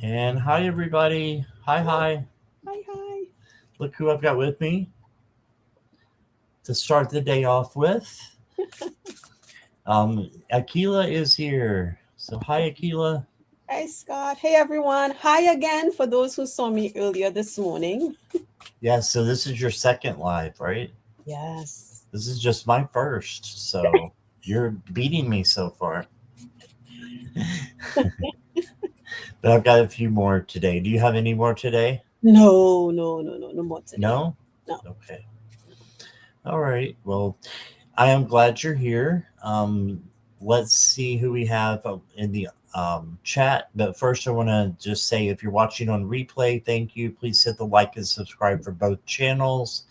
And hi, everybody. Hi, hi. Hi, hi. Look who I've got with me to start the day off with. Akela is here. So, hi, Akela. Hi, Scott. Hey, everyone. Hi again for those who saw me earlier this morning. Yeah, so this is your second live, right? Yes. This is just my first. So, you're beating me so far. But I've got a few more today. Do you have any more today? No more today. No? No. Okay. All right. Well, I am glad you're here. Let's see who we have in the chat. But first, I want to just say if you're watching on replay, thank you. Please hit the like and subscribe for both channels.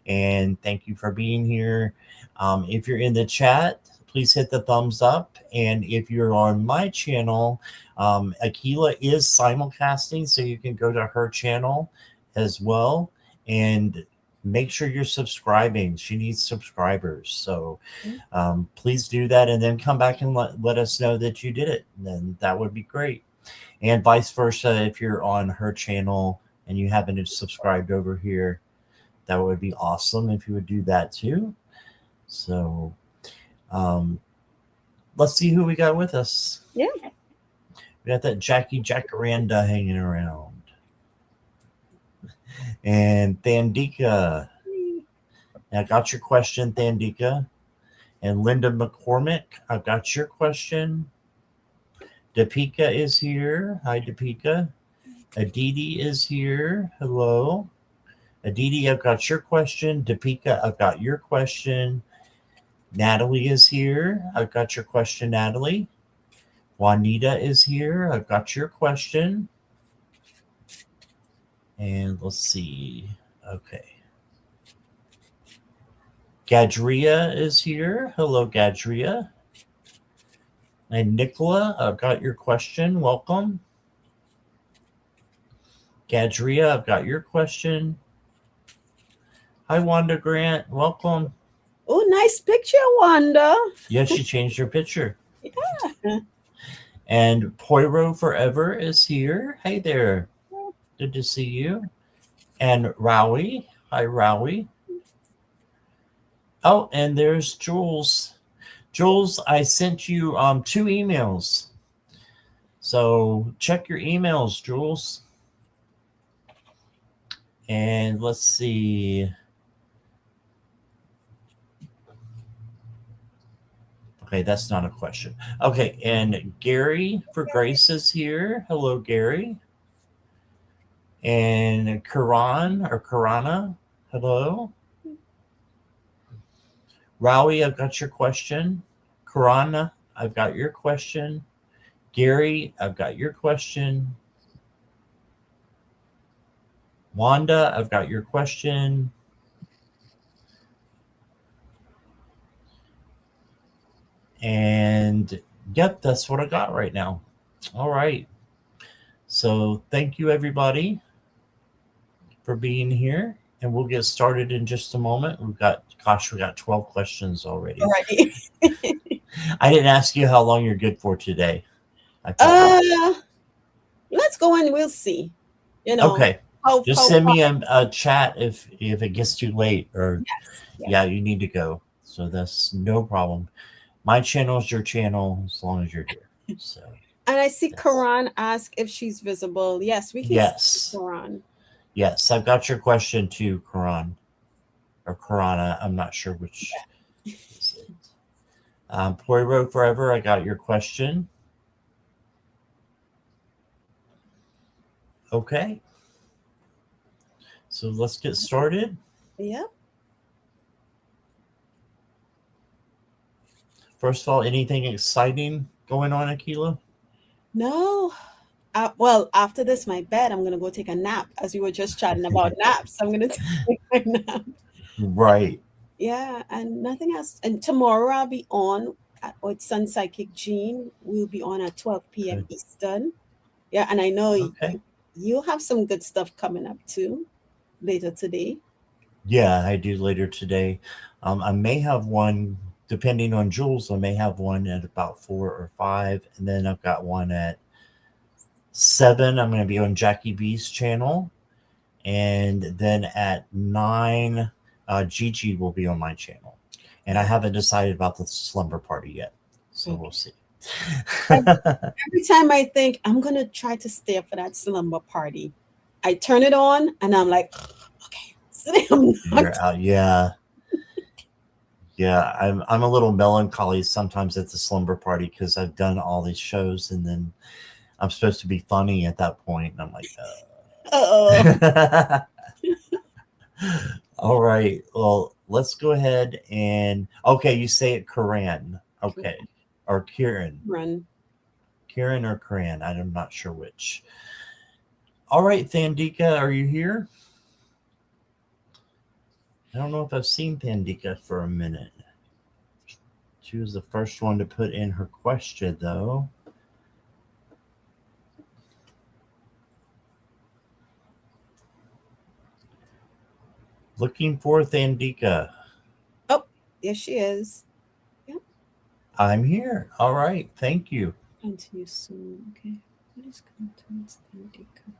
And thank you for being here. If you're in the chat, please hit the thumbs up. And if you're on my channel, Akela is simulcasting, so you can go to her channel as well. And make sure you're subscribing. She needs subscribers. So please do that and then come back and let us know that you did it. And then that would be great. And vice versa, if you're on her channel and you haven't subscribed over here, that would be awesome if you would do that too. So let's see who we got with us. Yeah. We got that Jackie Jacaranda hanging around. And Thandika. I got your question, Thandika. And Linda McCormick, I've got your question. Deepika is here. Hi, Deepika. Aditi is here. Hello. Aditi, I've got your question. Deepika, I've got your question. Natalie is here. I've got your question, Natalie. Juanita is here. I've got your question. And let's see. Okay. Gadria is here. Hello, Gadria. And Nicola, I've got your question. Welcome. Gadria, I've got your question. Hi, Wanda Grant. Welcome. Oh, nice picture, Wanda. Yes, she changed her picture. Yeah. And Poiro Forever is here. Hey there. Good to see you. And Rowie. Hi, Rowie. Oh, and there's Jules. Jules, I sent you 2 emails. So check your emails, Jules. And let's see. Okay, that's not a question. Okay, and Gary for Grace is here. Hello, Gary. And Karan or Karana. Hello. Rowie, I've got your question. Karana, I've got your question. Gary, I've got your question. Wanda, I've got your question. And yep, that's what I got right now. All right. So thank you, everybody, for being here. And we'll get started in just a moment. We got 12 questions already. Alrighty. I didn't ask you how long you're good for today. Let's go and we'll see. You know. Okay. Just send me a chat if it gets too late or yeah, you need to go. So that's no problem. My channel is your channel as long as you're here. So. And I see Karan ask if she's visible. Yes, we can see Karan. Yes, I've got your question too, Karan. Or Karana. I'm not sure which is it. Poiro Forever, I got your question. Okay. So let's get started. Yeah. First of all, anything exciting going on, Akela? No. Well, after this, my bed, I'm going to go take a nap. As we were just chatting about naps, I'm going to take my nap. Right. Yeah, and nothing else. And tomorrow I'll be on with Sun Psychic Jean. We'll be on at 12 p.m. Eastern. Yeah, and I know you have some good stuff coming up too later today. Yeah, I do later today. I may have one, depending on Jules, I may have one at about 4 or 5. And then I've got one at 7, I'm going to be on Jackie B's channel. And then at 9, Gigi will be on my channel. And I haven't decided about the slumber party yet. So we'll see. Every time I think I'm going to try to stay up for that slumber party, I turn it on and I'm like, okay, you're out. Yeah. Yeah, I'm a little melancholy sometimes at the slumber party because I've done all these shows and then I'm supposed to be funny at that point. And I'm like, all right. Well, let's go ahead and okay, you say it Karan. Okay. Or Kieran. Kieran or Karan. I'm not sure which. All right, Thandika, are you here? I don't know if I've seen Thandika for a minute. She was the first one to put in her question, though. Looking for Thandika. Oh, yes, she is. Yep. I'm here. All right. Thank you. Continue soon. Okay. What is content Thandika?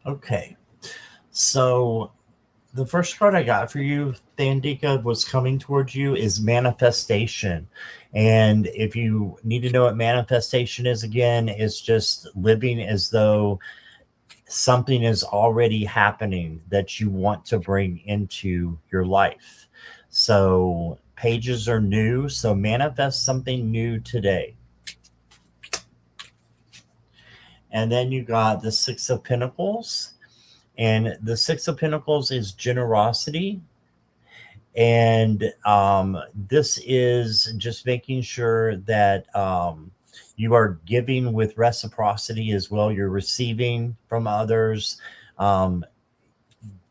Okay. So the first card I got for you, Thandika, was coming towards you is manifestation. And if you need to know what manifestation is again, it's just living as though something is already happening that you want to bring into your life. So pages are new. So manifest something new today. And then you got the 6 of Pentacles. And the 6 of Pentacles is generosity. And this is just making sure that you are giving with reciprocity as well. You're receiving from others.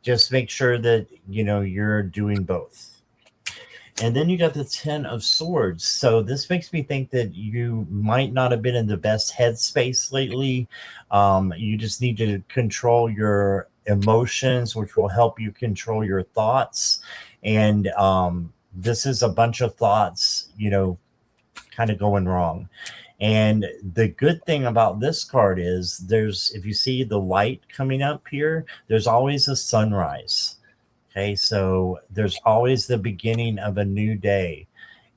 Just make sure that, you're doing both. And then you got the 10 of Swords. So this makes me think that you might not have been in the best headspace lately. You just need to control your emotions, which will help you control your thoughts. And this is a bunch of thoughts, kind of going wrong. And the good thing about this card is if you see the light coming up here, there's always a sunrise. Okay, so there's always the beginning of a new day.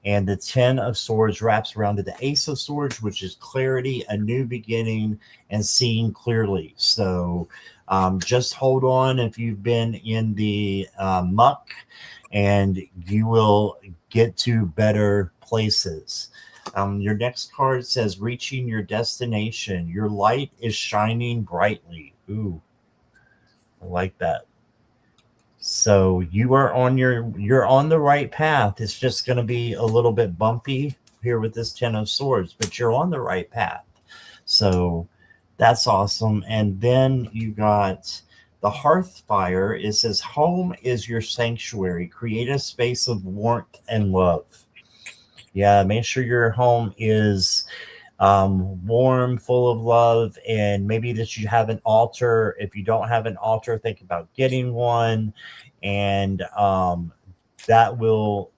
And the 10 of Swords wraps around to the Ace of Swords, which is clarity, a new beginning, and seeing clearly. So just hold on if you've been in the muck, and you will get to better places. Your next card says, reaching your destination. Your light is shining brightly. Ooh, I like that. So you're on the right path. It's just going to be a little bit bumpy here with this 10 of Swords, but you're on the right path. So that's awesome. And then you got the Hearth Fire. It says, home is your sanctuary. Create a space of warmth and love. Yeah, make sure your home is warm, full of love, and maybe that you have an altar. If you don't have an altar, think about getting one, and that will,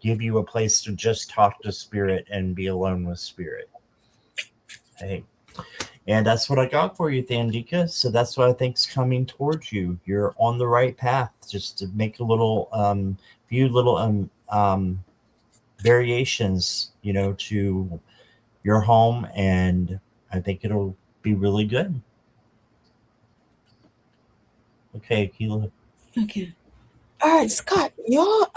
give you a place to just talk to Spirit and be alone with Spirit. Hey, and that's what I got for you, Thandika. So that's what I think is coming towards you. You're on the right path. Just to make a little, few little variations, to your home, and I think it'll be really good. Okay, Akela. Okay. All right, Scott, you're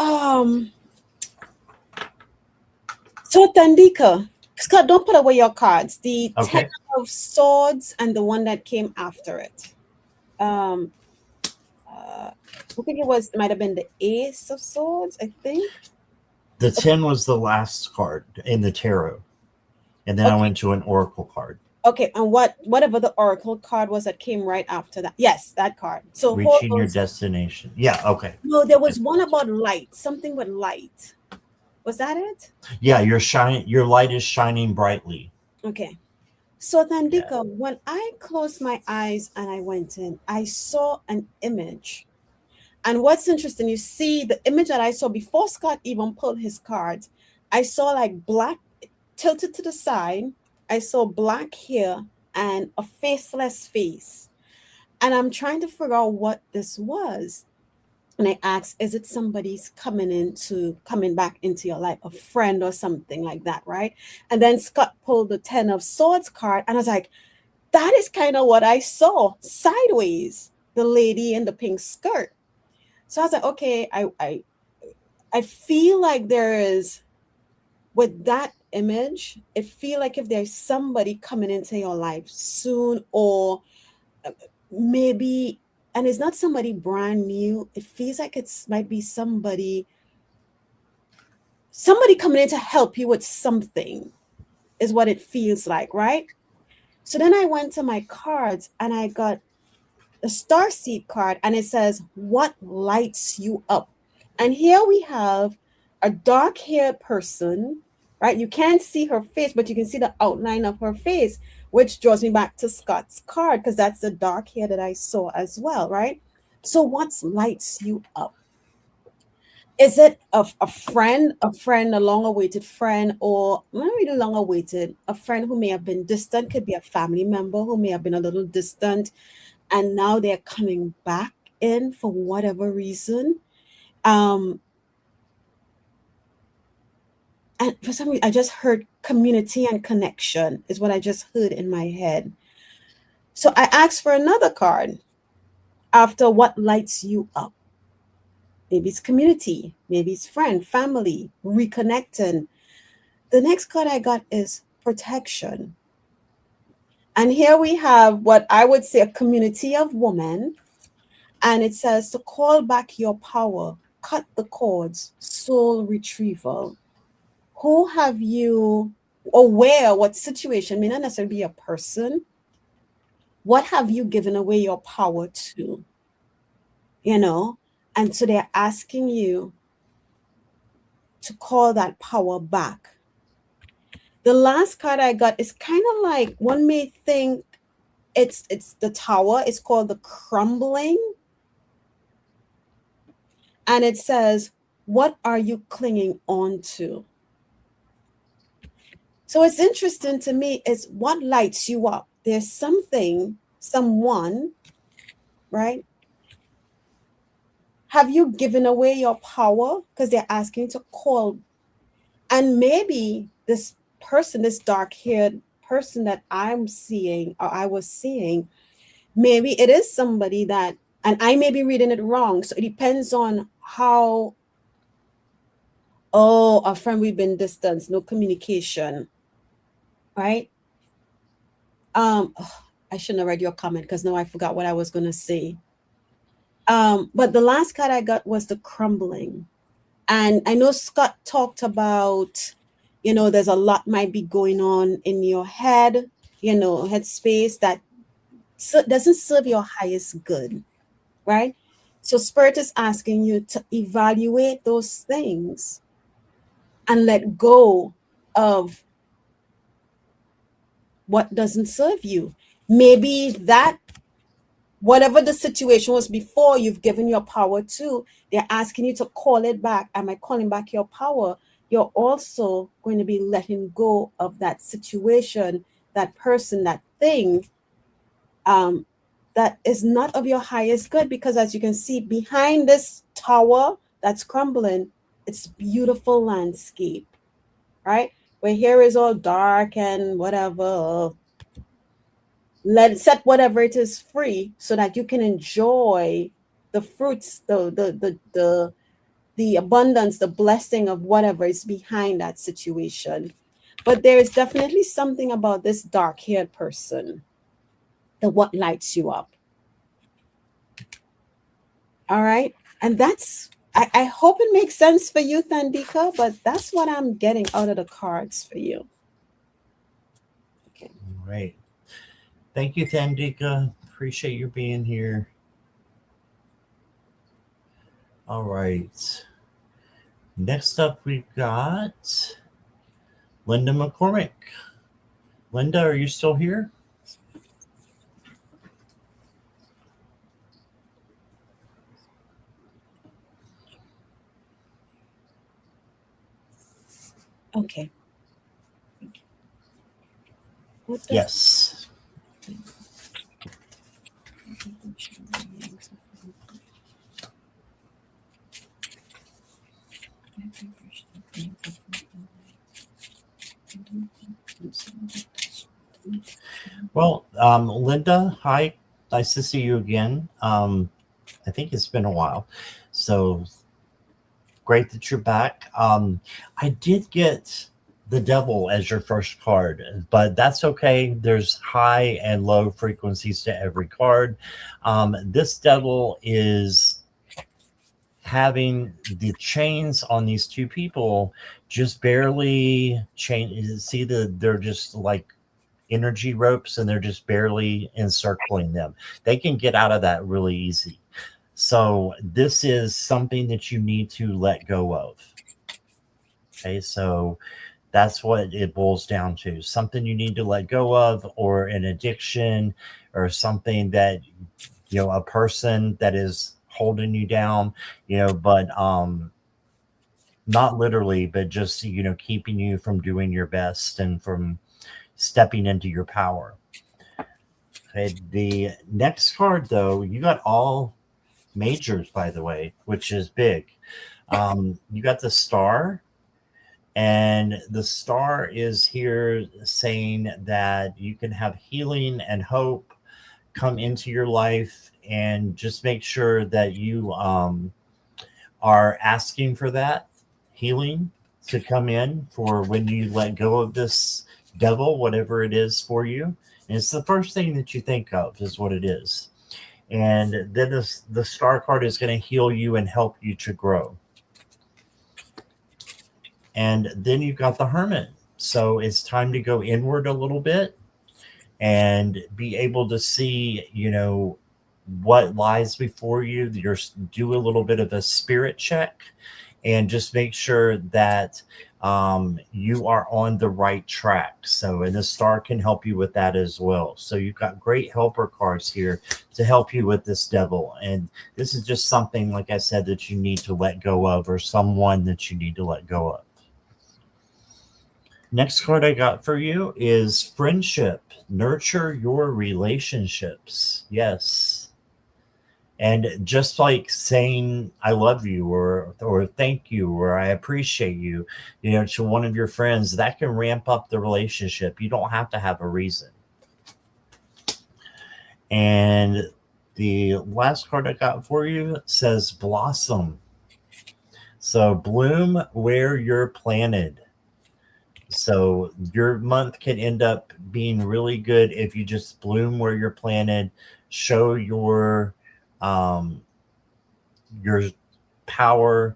so Thandika. Scott, don't put away your cards. The 10 of Swords and the one that came after it. I think it might have been the Ace of Swords, I think. The 10 was the last card in the tarot. And then I went to an oracle card. Okay, and whatever the oracle card was that came right after that. Yes, that card. So reaching your destination. Yeah, okay. No, there was one about light, something with light. Was that it? Yeah, your light is shining brightly. Okay. So then, Yeah. Dika, when I closed my eyes and I went in, I saw an image. And what's interesting, you see the image that I saw before Scott even pulled his cards, I saw like black tilted to the side. I saw black hair and a faceless face. And I'm trying to figure out what this was. And I asked, is it somebody's coming back into your life, a friend or something like that, right? And then Scott pulled the 10 of Swords card, and I was like, that is kind of what I saw sideways, the lady in the pink skirt. So I was like, okay, I feel like there is, with that image, it feel like if there's somebody coming into your life soon, or maybe, and it's not somebody brand new, it feels like it's might be somebody coming in to help you with something, is what it feels like, right? So then I went to my cards and I got the star seed card, and it says, what lights you up? And here we have a dark haired person, right? You can't see her face, but you can see the outline of her face, which draws me back to Scott's card, because that's the dark hair that I saw as well, right? So what lights you up? Is it a friend, a long awaited friend, or not really long awaited, a friend who may have been distant, could be a family member who may have been a little distant, and now they're coming back in for whatever reason. And for some reason, I just heard community and connection is what I just heard in my head. So I asked for another card after what lights you up. Maybe it's community, maybe it's friend, family, reconnecting. The next card I got is protection. And here we have what I would say a community of women. And it says to call back your power, cut the cords, soul retrieval. Who have you, or where, what situation, may not necessarily be a person, what have you given away your power to? You know? And so they're asking you to call that power back. The last card I got is kind of like, one may think it's the tower. It's called the crumbling. And it says, what are you clinging on to? So it's interesting to me is what lights you up. There's something, someone, right? Have you given away your power? Because they're asking to call. And maybe this person, this dark-haired person that I'm seeing, or I was seeing, maybe it is somebody that, and I may be reading it wrong. So it depends on how, oh, a friend, we've been distance, no communication, right? Oh, I shouldn't have read your comment because now I forgot what I was going to say. But the last card I got was the crumbling. And I know Scott talked about, there's a lot might be going on in your head, headspace that doesn't serve your highest good, right? So Spirit is asking you to evaluate those things and let go of what doesn't serve you. Maybe that, whatever the situation was before you've given your power to, they're asking you to call it back. Am I calling back your power? You're also going to be letting go of that situation, that person, that thing, that is not of your highest good. Because as you can see behind this tower that's crumbling, it's beautiful landscape, right? Where here is all dark and whatever. Set whatever it is free so that you can enjoy the fruits, the abundance, the blessing of whatever is behind that situation. But there is definitely something about this dark-haired person, that what lights you up. All right. And that's, I hope it makes sense for you, Thandika, but that's what I'm getting out of the cards for you. Okay. Great. Thank you, Thandika. Appreciate you being here. All right. Next up, we've got Linda McCormick. Linda, are you still here? Okay. Yes. Well, Linda, hi. Nice to see you again. I think it's been a while. So great that you're back. I did get the devil as your first card, but that's okay. There's high and low frequencies to every card. This devil is having the chains on these two people just barely change. See, they're just like energy ropes and they're just barely encircling them. They can get out of that really easy. So this is something that you need to let go of. Okay, so that's what it boils down to. Something you need to let go of, or an addiction, or something that, a person that is holding you down, but not literally, but just, keeping you from doing your best and from stepping into your power. Okay, the next card, though, you got all majors, by the way, which is big. You got the star, and the star is here saying that you can have healing and hope come into your life, and just make sure that you are asking for that healing to come in for when you let go of this devil, whatever it is for you. And it's the first thing that you think of is what it is. And then the star card is going to heal you and help you to grow. And then you've got the hermit. So it's time to go inward a little bit and be able to see, what lies before you. Do a little bit of a spirit check and just make sure that you are on the right track. So, and the star can help you with that as well. So you've got great helper cards here to help you with this devil. And this is just something, like I said, that you need to let go of, or someone that you need to let go of. Next card I got for you is friendship. Nurture your relationships. Yes. And just like saying I love you, or thank you, or I appreciate you, to one of your friends, that can ramp up the relationship. You don't have to have a reason. And the last card I got for you says blossom. So bloom where you're planted. So your month can end up being really good if you just bloom where you're planted, show your power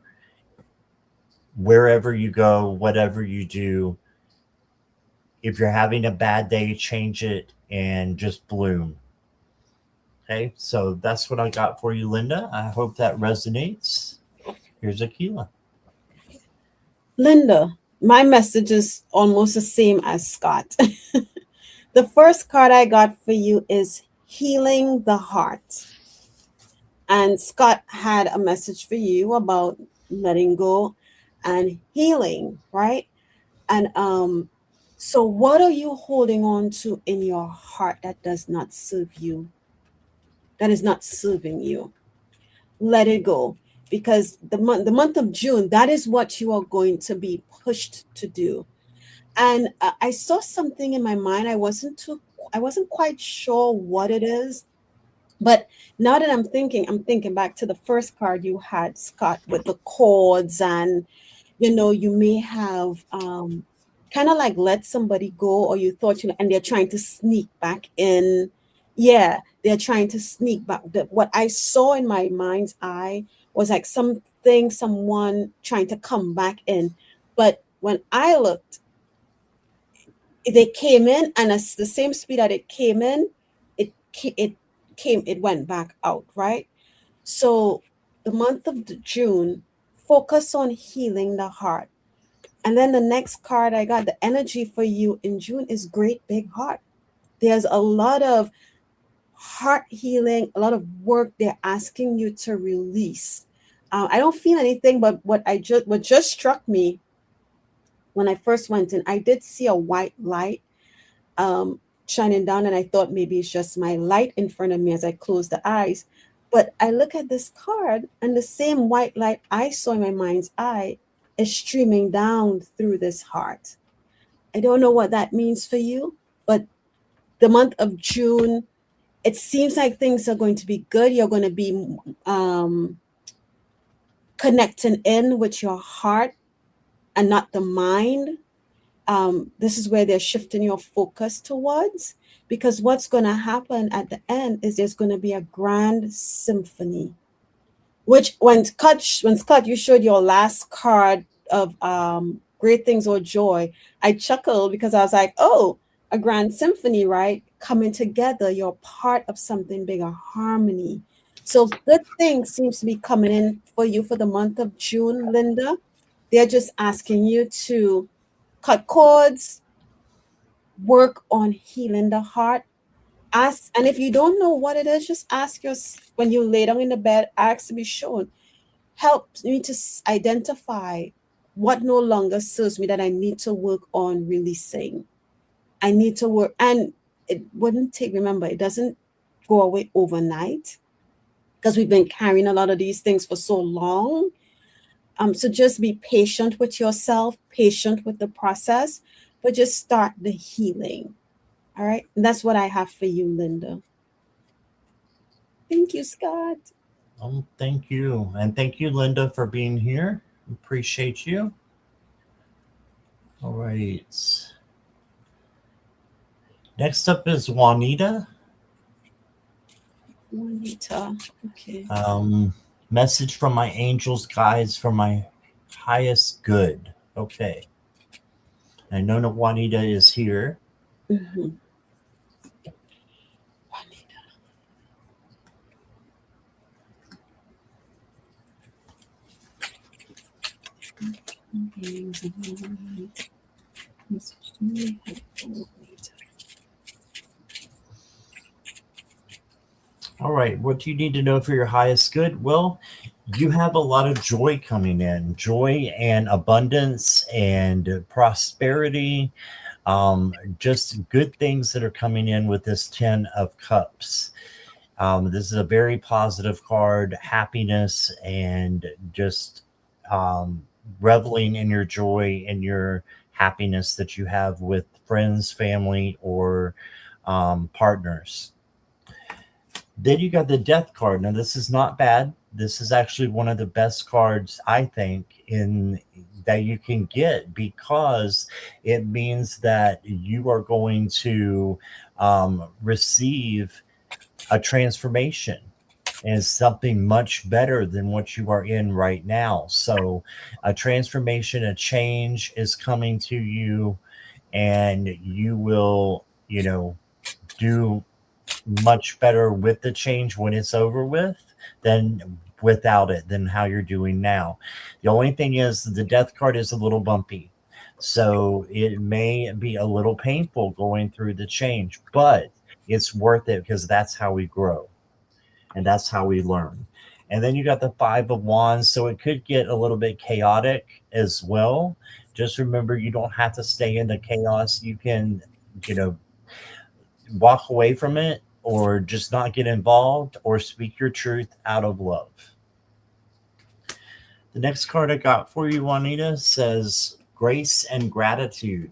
wherever you go, whatever you do. If you're having a bad day, change it and just bloom. Okay, so that's what I got for you, Linda. I hope that resonates. Here's Akela. Linda, my message is almost the same as Scott. The first card I got for you is healing the heart. And Scott had a message for you about letting go and healing, right? And so what are you holding on to in your heart that does not serve you? That is not serving you. Let it go, because the month of June, that is what you are going to be pushed to do. And I saw something in my mind. I wasn't quite sure what it is, but now that I'm thinking back to the first card you had, Scott, with the cords, and you may have kind of like let somebody go, or you thought, and they're trying to sneak back in. Yeah, they're trying to sneak back. What I saw in my mind's eye was like someone trying to come back in. But when I looked, they came in, and at the same speed that it came in, it went back out, right? So the month of June focus on healing the heart. And then the next card I got, the energy for you in June is great big heart. There's a lot of heart healing, a lot of work they're asking you to release. I don't feel anything, but what just struck me when I first went in, I did see a white light shining down, and I thought maybe it's just my light in front of me as I close the eyes. But I look at this card, and the same white light I saw in my mind's eye is streaming down through this heart. I don't know what that means for you, but the month of June, it seems like things are going to be good. You're going to be connecting in with your heart and not the mind. This is where they're shifting your focus towards, because what's going to happen at the end is there's going to be a grand symphony. Which when Scott, you showed your last card of great things or joy, I chuckled because I was like, oh, a grand symphony, right? Coming together, you're part of something bigger, harmony. So good things seems to be coming in for you for the month of June, Linda. They're just asking you to cut cords, work on healing the heart. Ask, and if you don't know what it is, just ask when you lay down in the bed, ask to be shown. Help me to identify what no longer serves me that I need to work on releasing. I need to work, and it wouldn't take, remember, it doesn't go away overnight because we've been carrying a lot of these things for so long. So just be patient with yourself, patient with the process, but just start the healing. All right. And that's what I have for you, Linda. Thank you, Scott. Thank you. And thank you, Linda, for being here. Appreciate you. All right. Next up is Juanita. Juanita. Okay. Message from my angels, guides, for my highest good. Okay. I know that Juanita is here. Mm-hmm. All right. What do you need to know for your highest good? Well, you have a lot of joy coming in, joy and abundance and prosperity. Just good things that are coming in with this 10 of Cups. This is a very positive card, happiness and just reveling in your joy and your happiness that you have with friends, family, or partners. Then you got the Death card. Now, this is not bad. This is actually one of the best cards, I think, in that you can get, because it means that you are going to receive a transformation and something much better than what you are in right now. So a transformation, a change is coming to you, and you will, do much better with the change when it's over with than without it, than how you're doing now. The only thing is the Death card is a little bumpy. So it may be a little painful going through the change, but it's worth it because that's how we grow and that's how we learn. And then you got the Five of Wands. So it could get a little bit chaotic as well. Just remember, you don't have to stay in the chaos. You can, walk away from it, or just not get involved, or speak your truth out of love. The next card I got for you, Juanita, says grace and gratitude.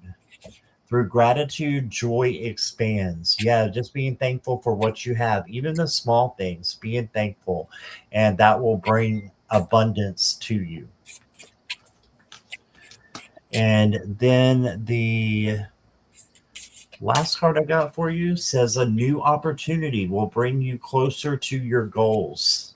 Through gratitude, joy expands. Yeah, just being thankful for what you have, even the small things, being thankful, and that will bring abundance to you. And then the last card I got for you says a new opportunity will bring you closer to your goals.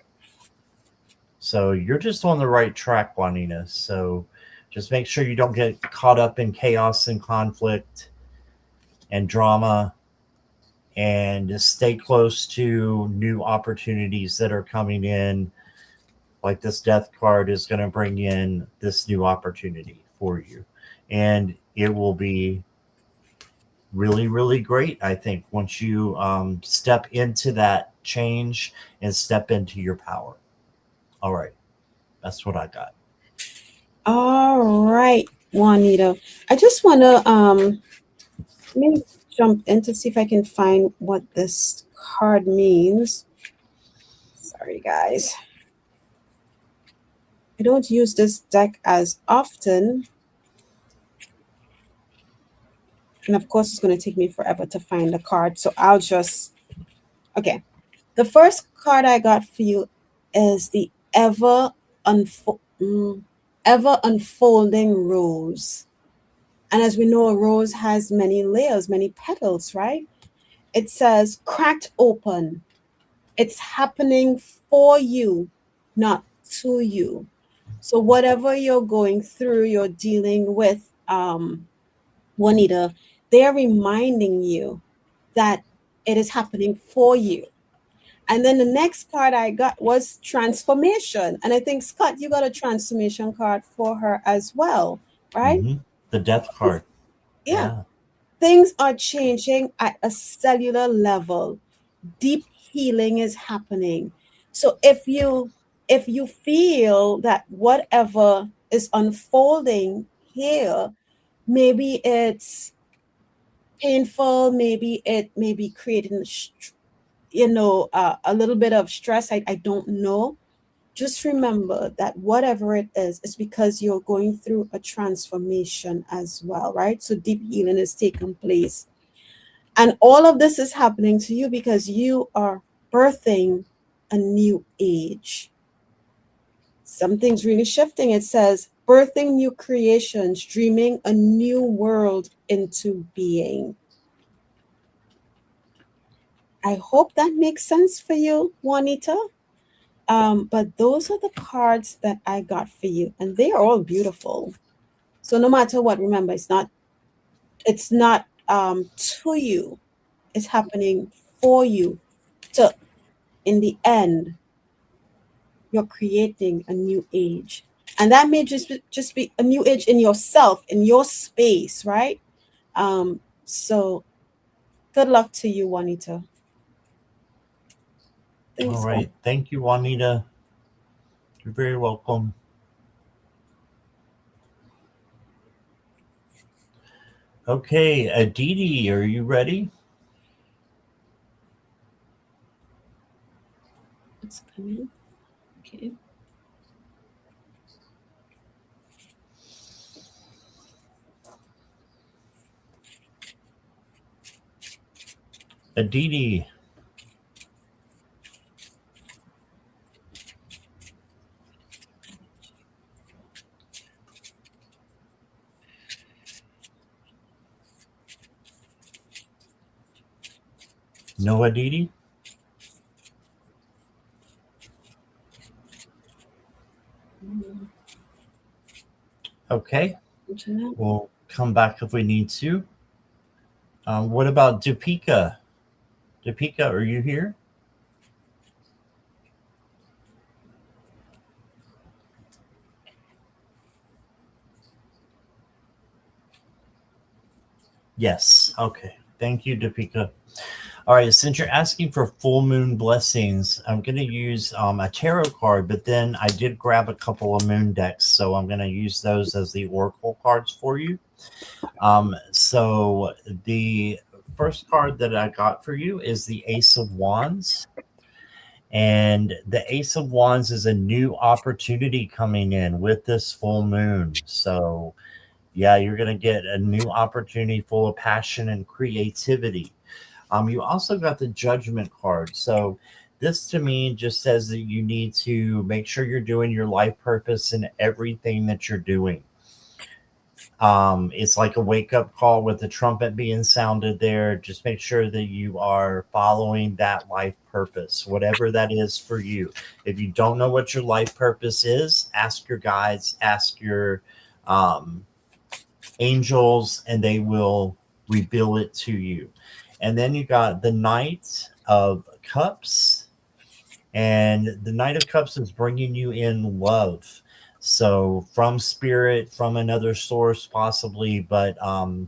So you're just on the right track, Juanita. So just make sure you don't get caught up in chaos and conflict and drama, and just stay close to new opportunities that are coming in like this death card is going to bring in this new opportunity for you. And it will be really, really great, I think, once you step into that change and step into your power. All right. That's what I got. All right, Juanita. I just want to let me jump in to see if I can find what this card means. Sorry, guys. I don't use this deck as often. And of course, it's going to take me forever to find the card. So I'll just, okay. The first card I got for you is the ever unfolding rose. And as we know, a rose has many layers, many petals, right? It says cracked open. It's happening for you, not to you. So whatever you're going through, you're dealing with, Juanita, they're reminding you that it is happening for you. And then the next card I got was transformation. And I think, Scott, you got a transformation card for her as well, right? Mm-hmm. The death card. Yeah. Things are changing at a cellular level. Deep healing is happening. So if you feel that whatever is unfolding here, maybe it's painful, maybe it may be creating a little bit of stress, I don't know. Just remember that whatever it is because you're going through a transformation as well, right? So deep healing is taking place. And all of this is happening to you because you are birthing a new age. Something's really shifting. It says, birthing new creations, dreaming a new world into being. I hope that makes sense for you, Juanita. But those are the cards that I got for you, and they are all beautiful. So no matter what, remember, it's not to you, it's happening for you. So in the end, you're creating a new age. And that may just be a new age in yourself, in your space, right? So good luck to you, Juanita. All right. Thank you, Juanita. You're very welcome. Okay, Aditi, are you ready? It's coming. Okay. Aditi. No, Aditi? Okay. We'll come back if we need to. What about Deepika? Deepika, are you here? Yes. Okay. Thank you, Deepika. All right. Since you're asking for full moon blessings, I'm going to use a tarot card, but then I did grab a couple of moon decks. So I'm going to use those as the oracle cards for you. So the first card that I got for you is the Ace of Wands. And the Ace of Wands is a new opportunity coming in with this full moon. So, yeah, you're going to get a new opportunity full of passion and creativity. You also got the Judgment card. So, this to me just says that you need to make sure you're doing your life purpose in everything that you're doing. It's like a wake-up call with the trumpet being sounded there. Just make sure that you are following that life purpose, whatever that is for you. If you don't know what your life purpose is, ask your guides, ask your angels, and they will reveal it to you. And then you got the Knight of Cups, And the Knight of Cups is bringing you in love. So from spirit, from another source, possibly, but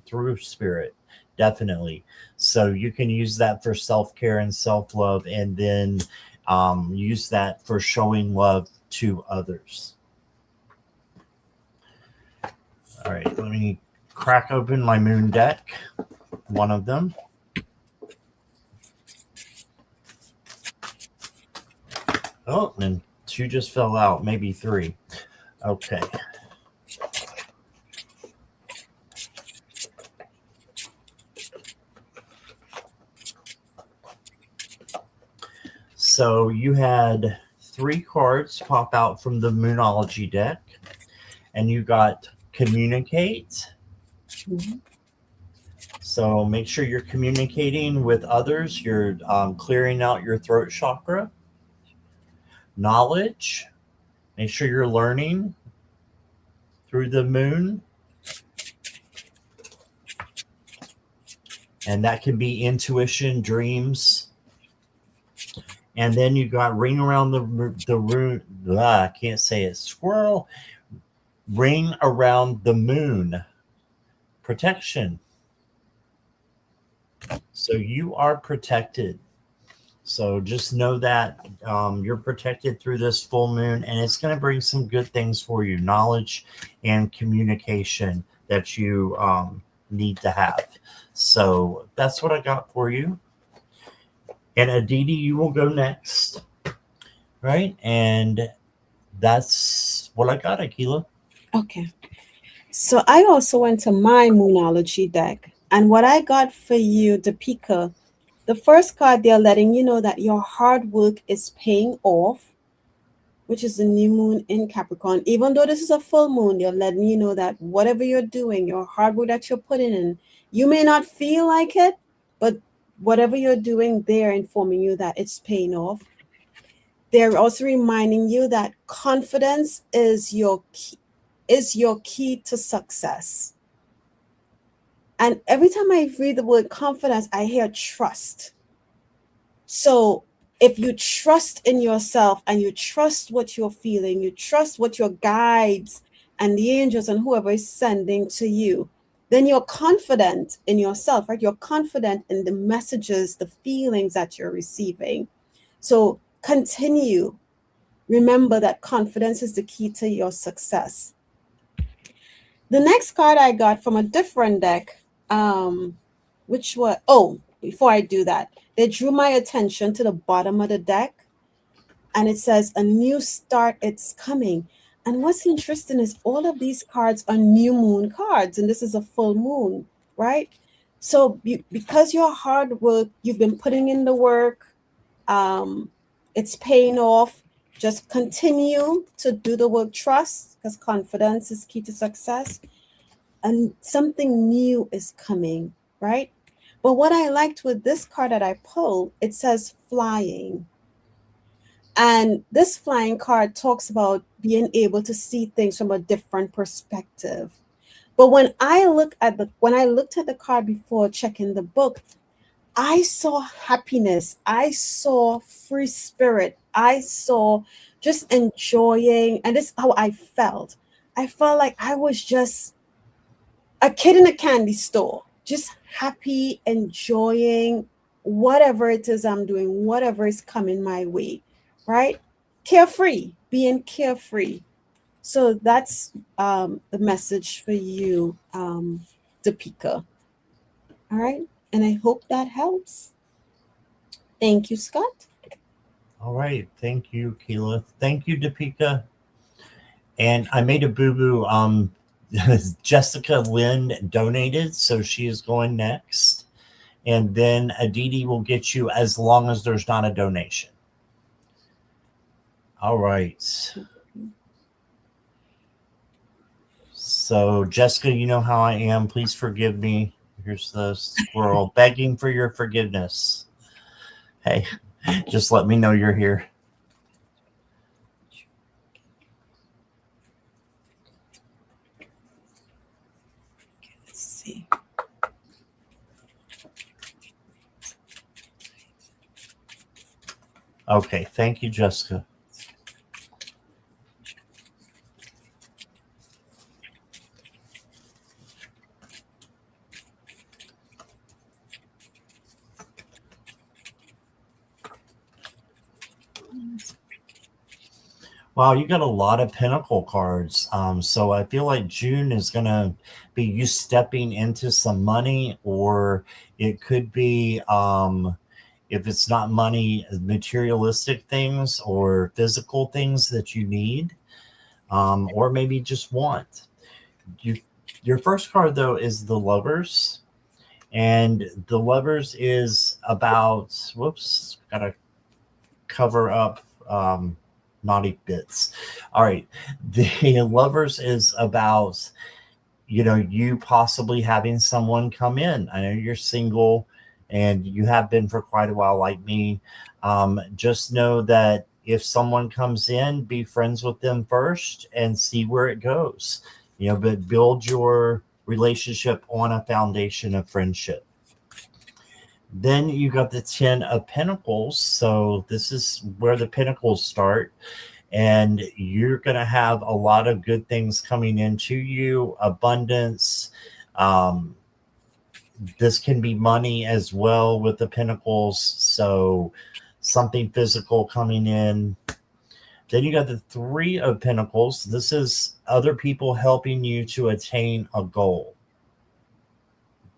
through spirit, definitely. So you can use that for self-care and self-love, and then use that for showing love to others. All right, let me crack open my moon deck, one of them. Oh, and two just fell out, maybe three. Okay. So you had three cards pop out from the Moonology deck, and you got communicate. Mhm. So make sure you're communicating with others. You're clearing out your throat chakra. Knowledge. Make sure you're learning through the moon. And that can be intuition, dreams. And then you got ring around the room. I can't say it. Squirrel. Ring around the moon. Protection. So you are protected. So just know that you're protected through this full moon, and it's going to bring some good things for you, knowledge and communication that you need to have. So that's what I got for you. And Aditi, you will go next, right? And that's what I got, Akela. Okay. So I also went to my Moonology deck. And what I got for you, Deepika, the first card, they're letting you know that your hard work is paying off, which is the new moon in Capricorn. Even though this is a full moon, they're letting you know that whatever you're doing, your hard work that you're putting in, you may not feel like it, but whatever you're doing, they're informing you that it's paying off. They're also reminding you that confidence is your key to success. And every time I read the word confidence, I hear trust. So if you trust in yourself and you trust what you're feeling, you trust what your guides and the angels and whoever is sending to you, then you're confident in yourself, right? You're confident in the messages, the feelings that you're receiving. So continue. Remember that confidence is the key to your success. The next card I got from a different deck, which was, before I do that, they drew my attention to the bottom of the deck, and it says, a new start, it's coming. And what's interesting is all of these cards are new moon cards, and this is a full moon, right? So because your hard work, you've been putting in the work, it's paying off. Just continue to do the work, trust, because confidence is key to success. And something new is coming, right? But what I liked with this card that I pulled, it says flying. And this flying card talks about being able to see things from a different perspective. But when I looked at the card before checking the book, I saw happiness. I saw free spirit. I saw just enjoying, and this is how I felt. I felt like I was just a kid in a candy store, just happy, enjoying whatever it is I'm doing, whatever is coming my way, right? Carefree, being carefree. So that's the message for you, Deepika. All right. And I hope that helps. Thank you, Scott. All right. Thank you, Akela. Thank you, Deepika. And I made a boo-boo. Jessica Lynn donated, so she is going next. And then Aditi will get you as long as there's not a donation. All right. So, Jessica, you know how I am. Please forgive me. Here's the squirrel begging for your forgiveness. Hey, just let me know you're here. Let's see. Okay, thank you, Jessica. Wow, you got a lot of Pinnacle cards. So I feel like June is going to be you stepping into some money, or it could be, if it's not money, materialistic things or physical things that you need, or maybe just want. You, your first card, though, is the Lovers. And the Lovers is about, whoops, got to cover up naughty bits. All right. The Lovers is about, you possibly having someone come in. I know you're single and you have been for quite a while, like me. Just know that if someone comes in, be friends with them first and see where it goes. But build your relationship on a foundation of friendship. Then you got the 10 of Pentacles. So this is where the Pentacles start. And you're going to have a lot of good things coming into you, abundance. Um, this can be money as well with the Pentacles. So something physical coming in. Then you got the 3 of Pentacles. This is other people helping you to attain a goal.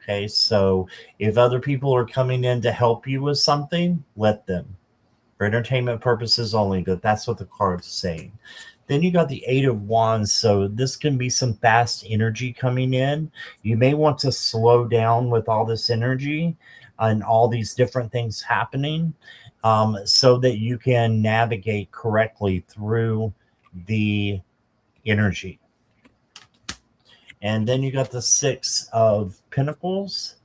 Okay, so if other people are coming in to help you with something, let them. For entertainment purposes only, but that's what the card's saying. Then you got the 8 of Wands, so this can be some fast energy coming in. You may want to slow down with all this energy and all these different things happening, so that you can navigate correctly through the energy. And then you got the 6 of Pentacles.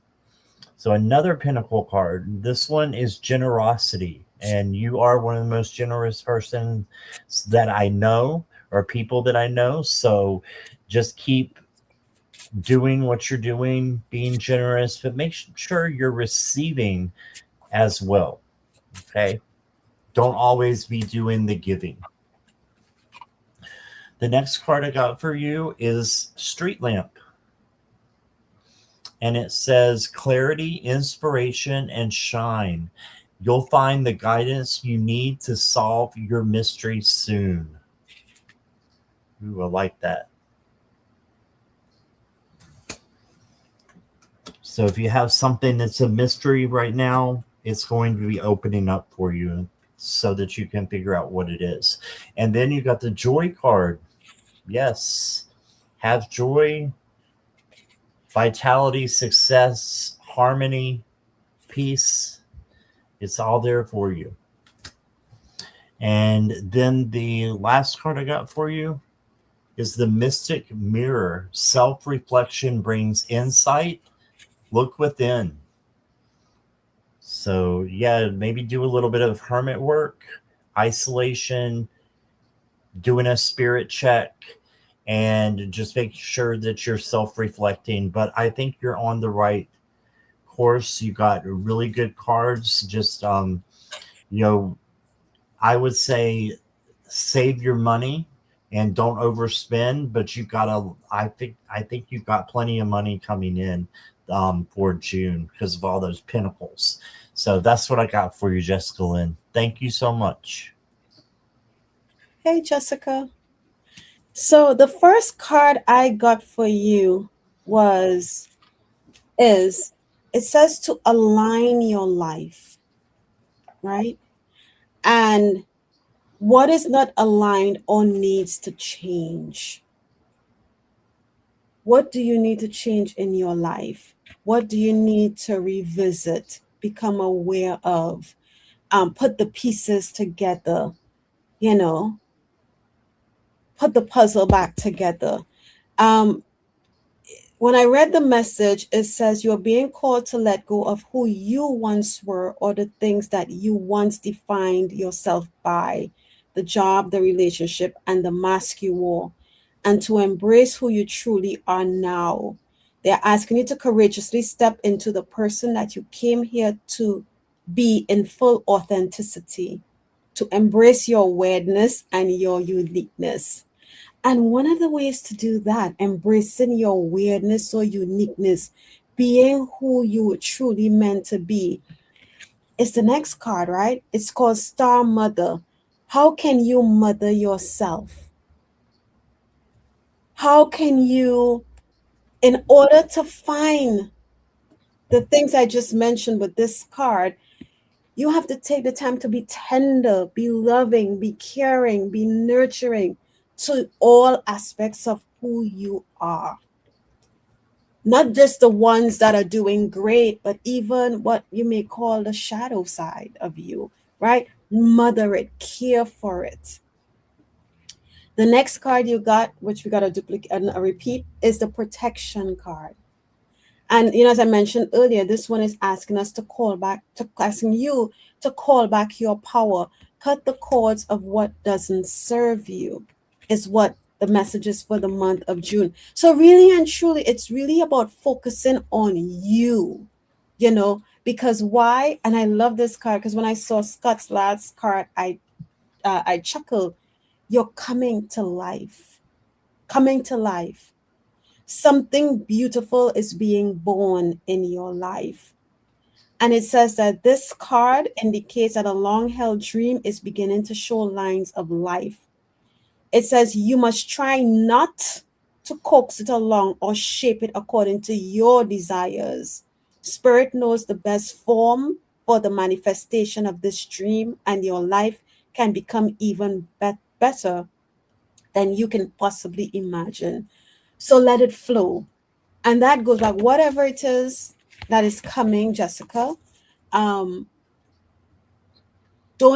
So another Pentacle card. This one is generosity. And you are one of the most generous persons that I know, or people that I know. So just keep doing what you're doing, being generous, but make sure you're receiving as well. Okay. Don't always be doing the giving. The next card I got for you is Street Lamp. And it says clarity, inspiration, and shine. You'll find the guidance you need to solve your mystery soon. Ooh, I like that. So if you have something that's a mystery right now, it's going to be opening up for you so that you can figure out what it is. And then you got the joy card. Yes. Have joy, vitality, success, harmony, peace. It's all there for you. And then the last card I got for you is the Mystic Mirror. Self-reflection brings insight. Look within. So, yeah, maybe do a little bit of hermit work, isolation, doing a spirit check, and just make sure that you're self-reflecting. But I think you're on the right course. You got really good cards. Just, I would say save your money and don't overspend, but I think you've got plenty of money coming in for June because of all those pinnacles. So that's what I got for you, Jessica Lynn. Thank you so much. Hey, Jessica. So the first card I got for you is it says to align your life, right? And what is not aligned or needs to change? What do you need to change in your life? What do you need to revisit, become aware of, put the pieces together, you know, put the puzzle back together? Um, when I read the message, it says you're being called to let go of who you once were or the things that you once defined yourself by, the job, the relationship, and the mask you wore, and to embrace who you truly are now. They're asking you to courageously step into the person that you came here to be in full authenticity. to embrace your weirdness and your uniqueness. And one of the ways to do that, embracing your weirdness or uniqueness, being who you were truly meant to be, is the next card, right? It's called Star Mother. How can you mother yourself? How can you, in order to find the things I just mentioned with this card, you have to take the time to be tender, be loving, be caring, be nurturing to all aspects of who you are. Not just the ones that are doing great, but even what you may call the shadow side of you, right? Mother it, care for it. The next card you got, which we got to duplicate and repeat, is the protection card. And as I mentioned earlier, this one is asking us to call back, asking you to call back your power, cut the cords of what doesn't serve you, is what the message is for the month of June. So really and truly, it's really about focusing on you, because why? And I love this card because when I saw Scott's last card, I chuckled. You're coming to life, coming to life. Something beautiful is being born in your life. And it says that this card indicates that a long-held dream is beginning to show lines of life. It says you must try not to coax it along or shape it according to your desires. Spirit knows the best form for the manifestation of this dream, and your life can become even better than you can possibly imagine. So let it flow. And that goes back, whatever it is that is coming, Jessica, don't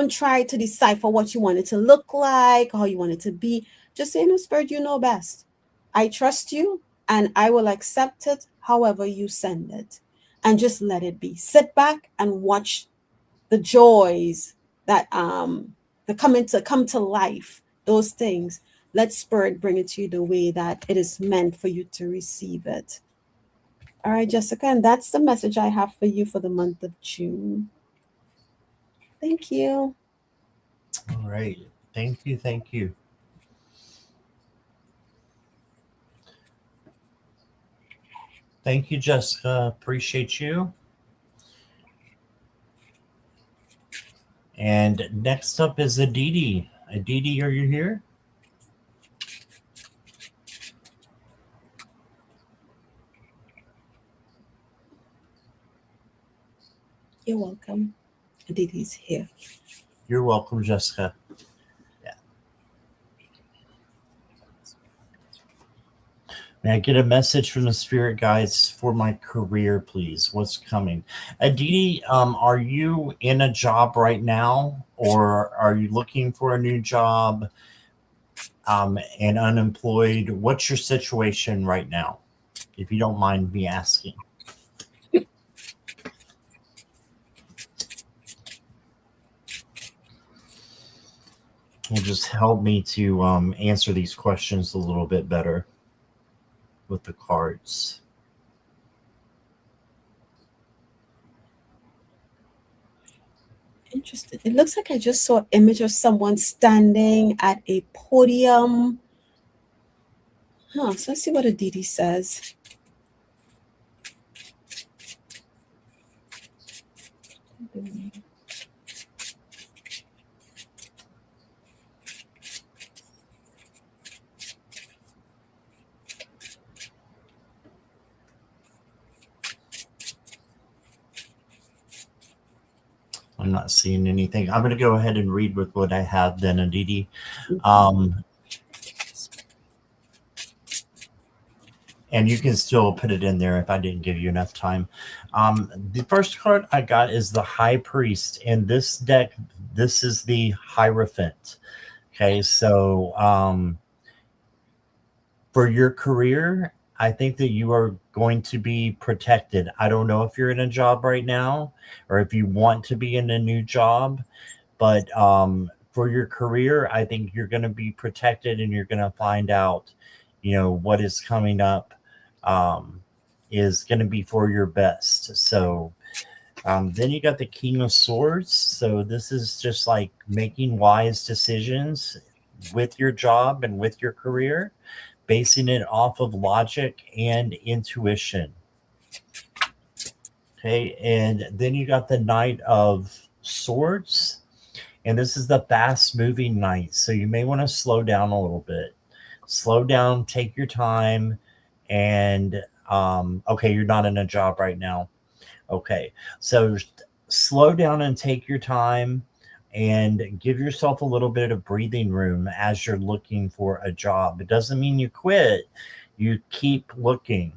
try to decipher what you want it to look like, how you want it to be. Just say, Spirit, you know best. I trust you and I will accept it however you send it. And just let it be. Sit back and watch the joys that come to life, those things. Let Spirit bring it to you the way that it is meant for you to receive it. All right, Jessica, and that's the message I have for you for the month of June. Thank you. All right. Thank you. Thank you. Thank you, Jessica. Appreciate you. And next up is Aditi. Aditi, are you here? You're welcome. Aditi's here. You're welcome, Jessica. Yeah. May I get a message from the spirit guides for my career, please? What's coming? Aditi, are you in a job right now, or are you looking for a new job and unemployed? What's your situation right now, if you don't mind me asking? Will just help me to answer these questions a little bit better with the cards. Interesting. It looks like I just saw an image of someone standing at a podium. So let's see what Aditi says. I'm not seeing anything. I'm going to go ahead and read with what I have then, Aditi. And you can still put it in there if I didn't give you enough time. The first card I got is the High Priest. In this deck, this is the Hierophant. Okay, so for your career, I think that you are going to be protected. I don't know if you're in a job right now or if you want to be in a new job, but for your career, I think you're going to be protected and you're going to find out, what is coming up is going to be for your best. So Then you got the King of Swords. So this is just like making wise decisions with your job and with your career, basing it off of logic and intuition. Okay, and then you got the Knight of Swords, and this is the fast moving knight. So you may want to slow down a little bit. Slow down, take your time, and okay, you're not in a job right now. Okay, so slow down and take your time and give yourself a little bit of breathing room as you're looking for a job. It doesn't mean you quit, you keep looking,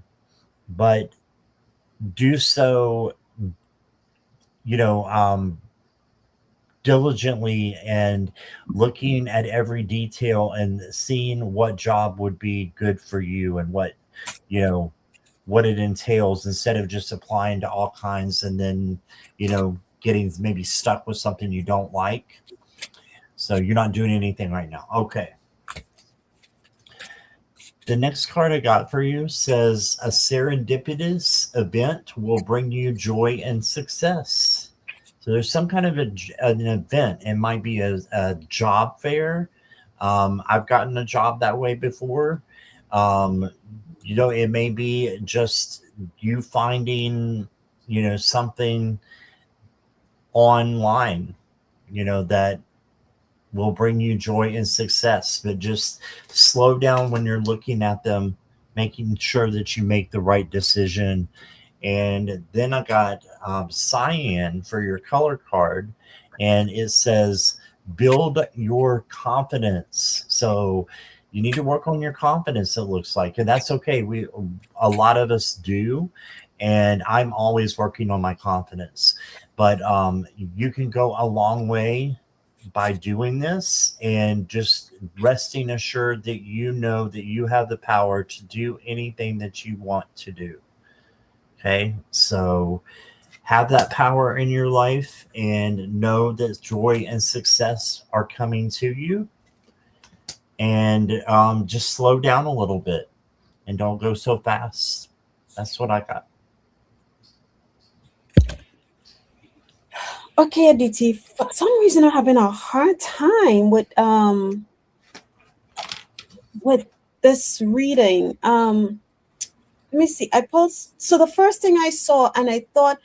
but do so, you know, diligently and looking at every detail and seeing what job would be good for you and what, you know, what it entails instead of just applying to all kinds and then, getting maybe stuck with something you don't like. So you're not doing anything right now. Okay. The next card I got for you says a serendipitous event will bring you joy and success. So there's some kind of an event. It might be a job fair. I've gotten a job that way before. Um, it may be just you finding, something online, that will bring you joy and success. But just slow down when you're looking at them, making sure that you make the right decision. And then I got cyan for your color card, and it says build your confidence. So you need to work on your confidence, it looks like, and that's okay. A lot of us do, and I'm always working on my confidence. But you can go a long way by doing this and just resting assured that you know that you have the power to do anything that you want to do. Okay, so have that power in your life and know that joy and success are coming to you. And just slow down a little bit and don't go so fast. That's what I got. Okay, Aditi. For some reason, I'm having a hard time with this reading. Let me see. I pulled. So the first thing I saw, and I thought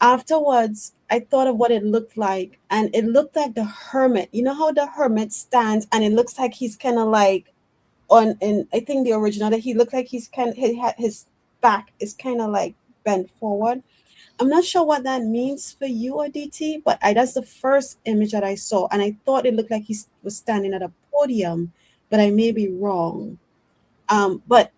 afterwards, I thought of what it looked like, and it looked like the hermit. You know how the hermit stands, and it looks like he's kind of like on. And I think the original that he looked like he had his back is kind of like bent forward. I'm not sure what that means for you or DT, but that's the first image that I saw, and I thought it looked like he was standing at a podium, but I may be wrong. But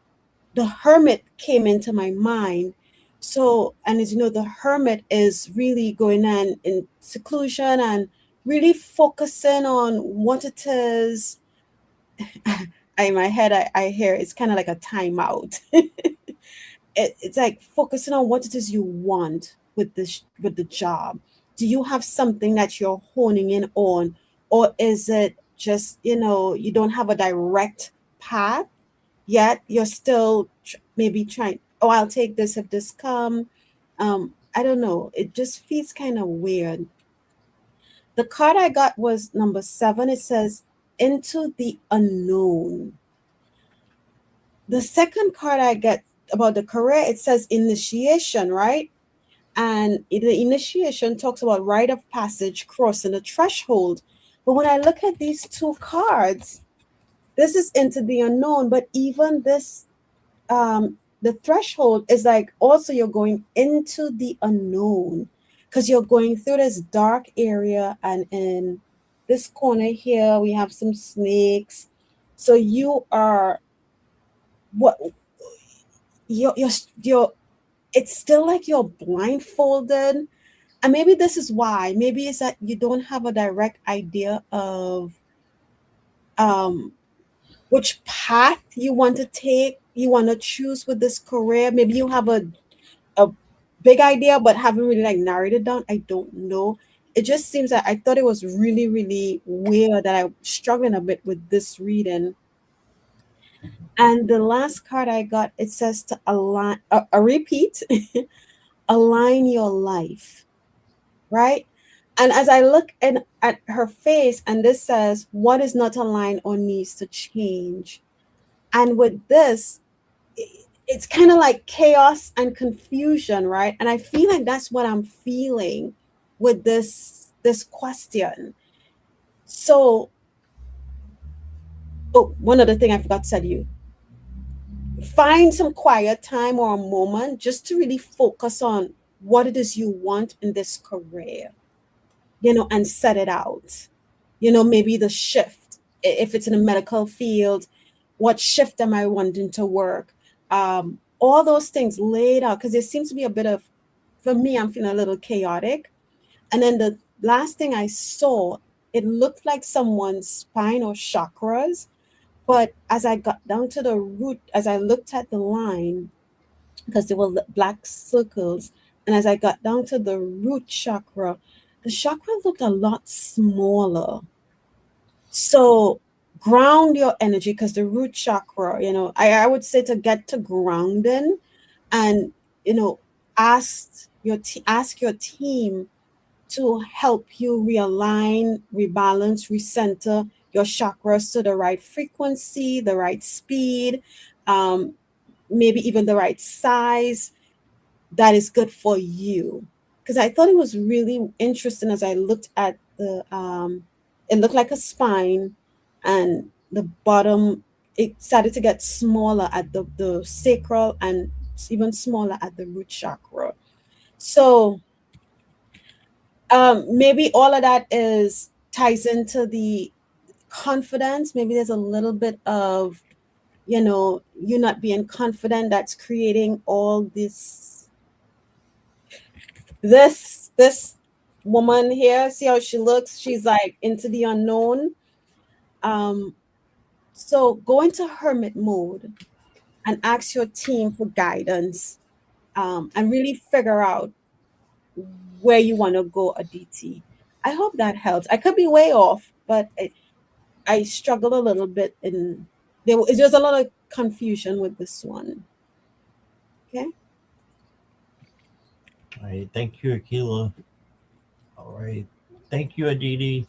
the hermit came into my mind. So, and as you know, the hermit is really going on in seclusion and really focusing on what it is. In my head, I hear it's kind of like a timeout. It's like focusing on what it is you want with the job. Do you have something that you're honing in on, or is it just you don't have a direct path yet? You're still maybe trying. Oh, I'll take this if this come. I don't know. It just feels kind of weird. The card I got was number 7. It says into the unknown. The second card I get about the career, it says initiation, right? And the initiation talks about rite of passage, crossing the threshold. But when I look at these two cards, this is into the unknown. But even this, the threshold is like also you're going into the unknown because you're going through this dark area, and in this corner here we have some snakes. So you are what you're it's still like you're blindfolded. And maybe this is why. Maybe it's that you don't have a direct idea of um which path you want to take, you want to choose with this career. Maybe you have a big idea but haven't really like narrowed it down. I don't know. It just seems that I thought it was really, really weird that I'm struggling a bit with this reading. And the last card I got, it says to align a repeat, align your life. right? And as I look at her face, and this says, what is not aligned or needs to change? And with this, it's kind of like chaos and confusion, right? And I feel like that's what I'm feeling with this question. So, oh, one other thing I forgot to tell you. Find some quiet time or a moment just to really focus on what it is you want in this career, and set it out. Maybe the shift, if it's in a medical field, what shift am I wanting to work? All those things laid out, because there seems to be a bit of, for me, I'm feeling a little chaotic. And then the last thing I saw, it looked like someone's spine or chakras. But as I got down to the root, as I looked at the line, because there were black circles, and as I got down to the root chakra, the chakra looked a lot smaller. So ground your energy, because the root chakra, I would say to get to grounding, and ask your team to help you realign, rebalance, recenter your chakras to the right frequency, the right speed, maybe even the right size that is good for you. Because I thought it was really interesting as I looked at it looked like a spine, and the bottom, it started to get smaller at the sacral, and even smaller at the root chakra. So maybe all of that ties into the confidence. Maybe there's a little bit of, you not being confident, that's creating all this woman here. See how she looks? She's like into the unknown. So go into hermit mode and ask your team for guidance, and really figure out where you want to go, Aditi. I hope that helps. I could be way off, but I struggled a little bit, and there was a lot of confusion with this one. Okay. All right. Thank you, Akela. All right. Thank you, Aditi.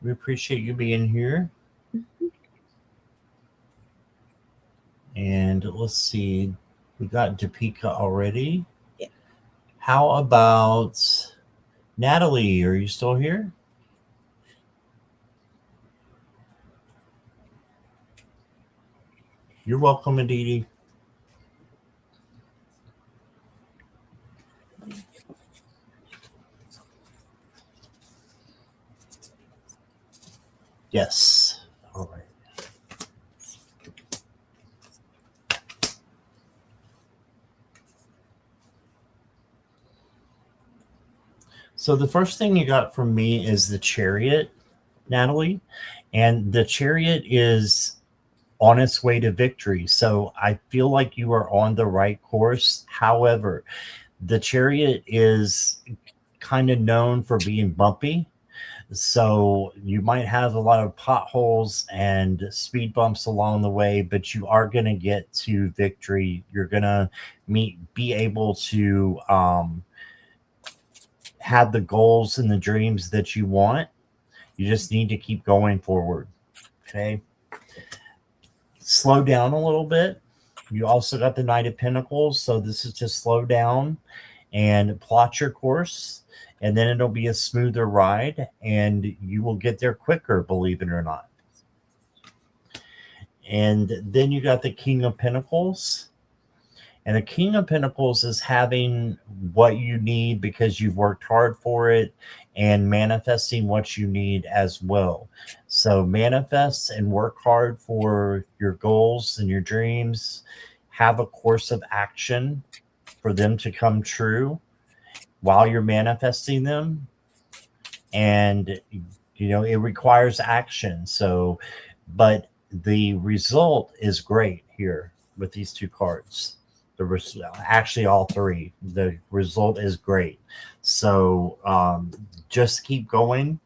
We appreciate you being here. Mm-hmm. And let's see. We got Deepika already. Yeah. How about Natalie? Are you still here? You're welcome, Aditi. Yes. All right. So the first thing you got from me is the Chariot, Natalie. And the Chariot is on its way to victory. So I feel like you are on the right course. However, the Chariot is kind of known for being bumpy. So you might have a lot of potholes and speed bumps along the way, but you are going to get to victory. You're going to be able to have the goals and the dreams that you want. You just need to keep going forward. Okay. Slow down a little bit. You also got the Knight of Pentacles. So this is to slow down and plot your course, and then it'll be a smoother ride, and you will get there quicker, believe it or not. And then you got the King of Pentacles. And the King of Pentacles is having what you need because you've worked hard for it, and manifesting what you need as well. So manifest and work hard for your goals and your dreams. Have a course of action for them to come true while you're manifesting them. And, it requires action. So, but the result is great here with these two cards. Actually all three. The result is great. So just keep going.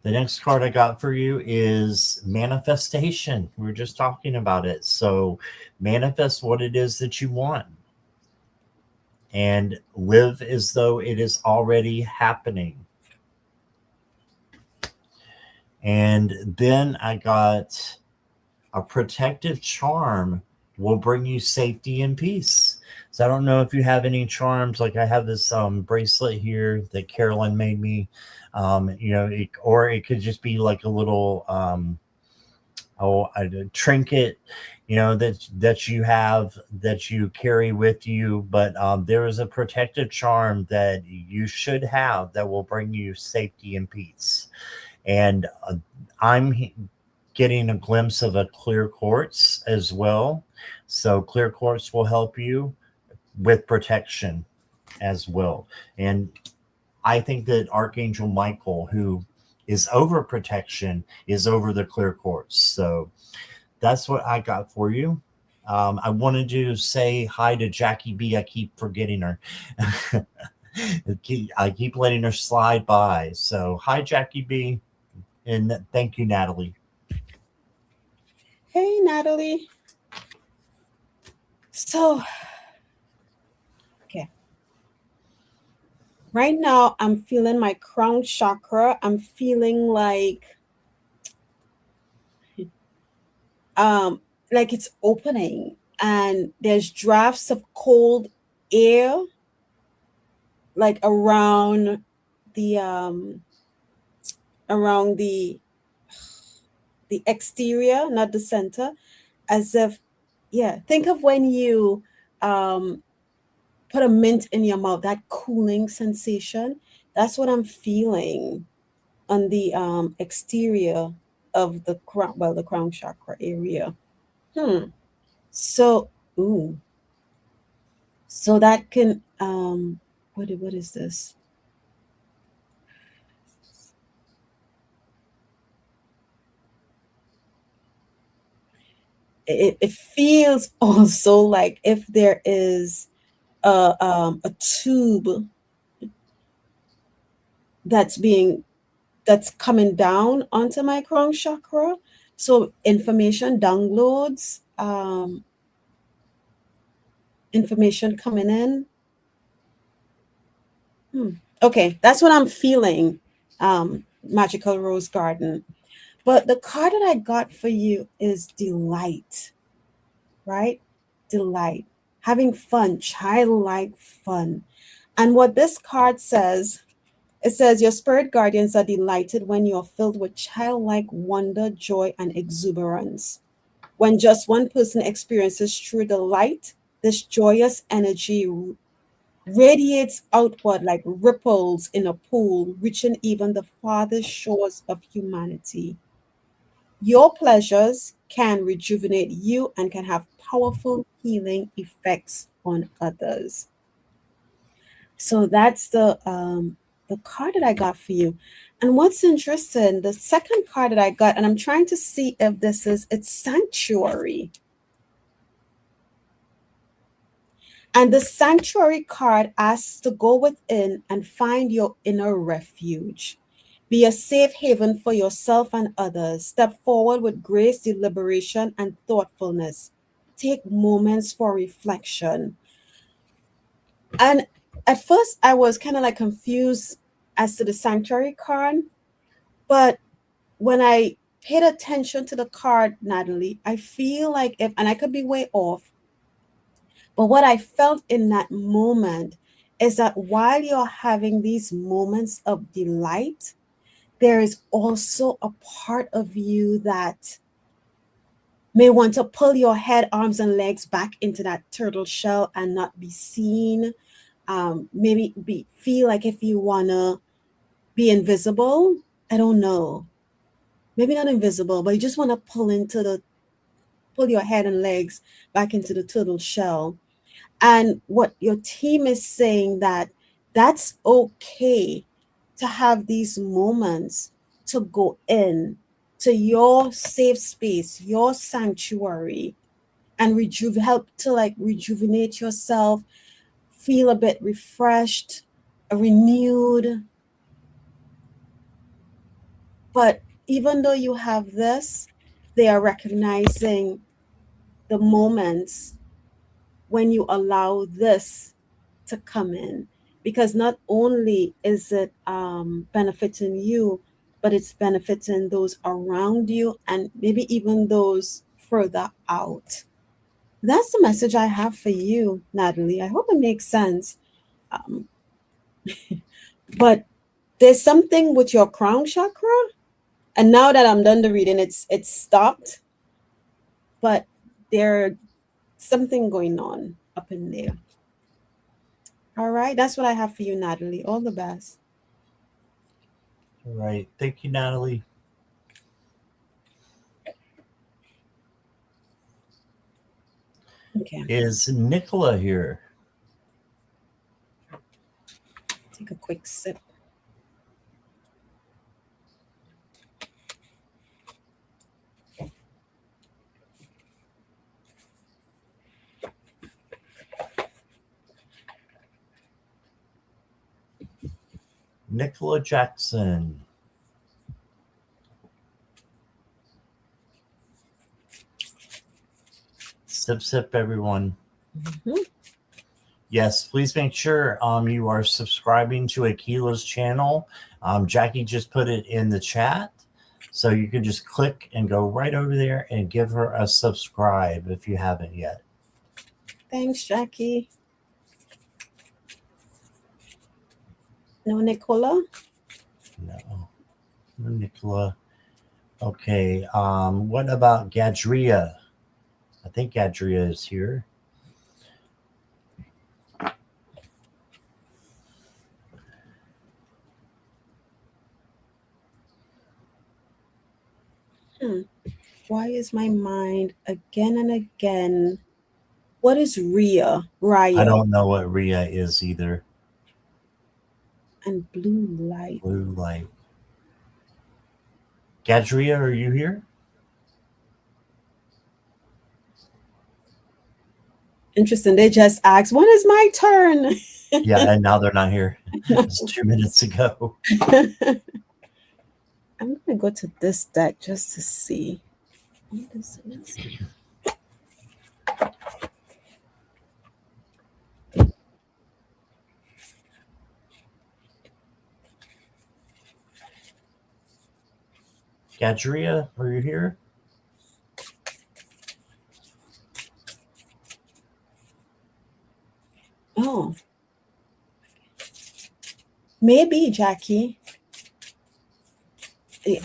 The next card I got for you is manifestation. We were just talking about it. So manifest what it is that you want. and live as though it is already happening. And then I got a protective charm will bring you safety and peace. So I don't know if you have any charms. Like I have this bracelet here that Carolyn made me. Or it could just be like a little a trinket, that you have, that you carry with you. But there is a protective charm that you should have that will bring you safety and peace. And I'm getting a glimpse of a clear quartz as well. So clear quartz will help you with protection as well. And I think that Archangel Michael, who is over protection, is over the clear quartz. So that's what I got for you. I wanted to say hi to Jackie B. I keep forgetting her. I keep letting her slide by. So hi, Jackie B. And thank you, Natalie. Hey, Natalie. So, okay. Right now, I'm feeling my crown chakra. I'm feeling like it's opening, and there's drafts of cold air, like around the exterior, not the center, as if, yeah, think of when you put a mint in your mouth, that cooling sensation. That's what I'm feeling on the exterior of the crown, well, the crown chakra area. So, ooh, so that can what is this? It feels also like if there is a tube that's being that's coming down onto my crown chakra. So information downloads, information coming in. Okay, that's what I'm feeling. Magical Rose Garden. But the card that I got for you is delight, right? Delight, having fun, childlike fun. And what this card says, it says, your spirit guardians are delighted when you are filled with childlike wonder, joy, and exuberance. When just one person experiences true delight, this joyous energy radiates outward like ripples in a pool, reaching even the farthest shores of humanity. Your pleasures can rejuvenate you and can have powerful healing effects on others. So that's the card that I got for you. And what's interesting, the second card that I got, and I'm trying to see if this is, it's Sanctuary. And the Sanctuary card asks to go within and find your inner refuge. Be a safe haven for yourself and others. Step forward with grace, deliberation, and thoughtfulness. Take moments for reflection. And at first, I was kind of like confused as to the Sanctuary card. But when I paid attention to the card, Natalie, I feel like if, and I could be way off, but what I felt in that moment is that while you're having these moments of delight, there is also a part of you that may want to pull your head, arms, and legs back into that turtle shell and not be seen. Feel like if you want to be invisible, I don't know. Maybe not invisible, but you just want to pull your head and legs back into the turtle shell. And what your team is saying, that that's okay to have these moments to go in to your safe space, your sanctuary, and help to like rejuvenate yourself, feel a bit refreshed, renewed. But even though you have this, they are recognizing the moments when you allow this to come in, because not only is it benefiting you, but it's benefiting those around you and maybe even those further out. That's the message I have for you, Natalie. I hope it makes sense. Um, but there's something with your crown chakra, and now that I'm done the reading, it's stopped. But there's something going on up in there. All right, that's what I have for you, Natalie. All the best. All right. Thank you, Natalie. Okay. Is Nicola here? Take a quick sip. Nicola Jackson. Sip, sip, everyone. Mm-hmm. Yes, please make sure you are subscribing to Akela's channel. Jackie just put it in the chat, so you can just click and go right over there and give her a subscribe if you haven't yet. Thanks, Jackie. No, Nicola? No Nicola. Okay, what about Gadria? I think Gadria is here. Why is my mind again and again? What is Rhea? Raya. I don't know what Rhea is either. And blue light. Blue light. Gadria, are you here? Interesting. They just asked, when is my turn? Yeah, and now they're not here. It's 2 minutes ago. I'm going to go to this deck just to see. What is this? Gadria, are you here? Oh. Maybe, Jackie. Yeah.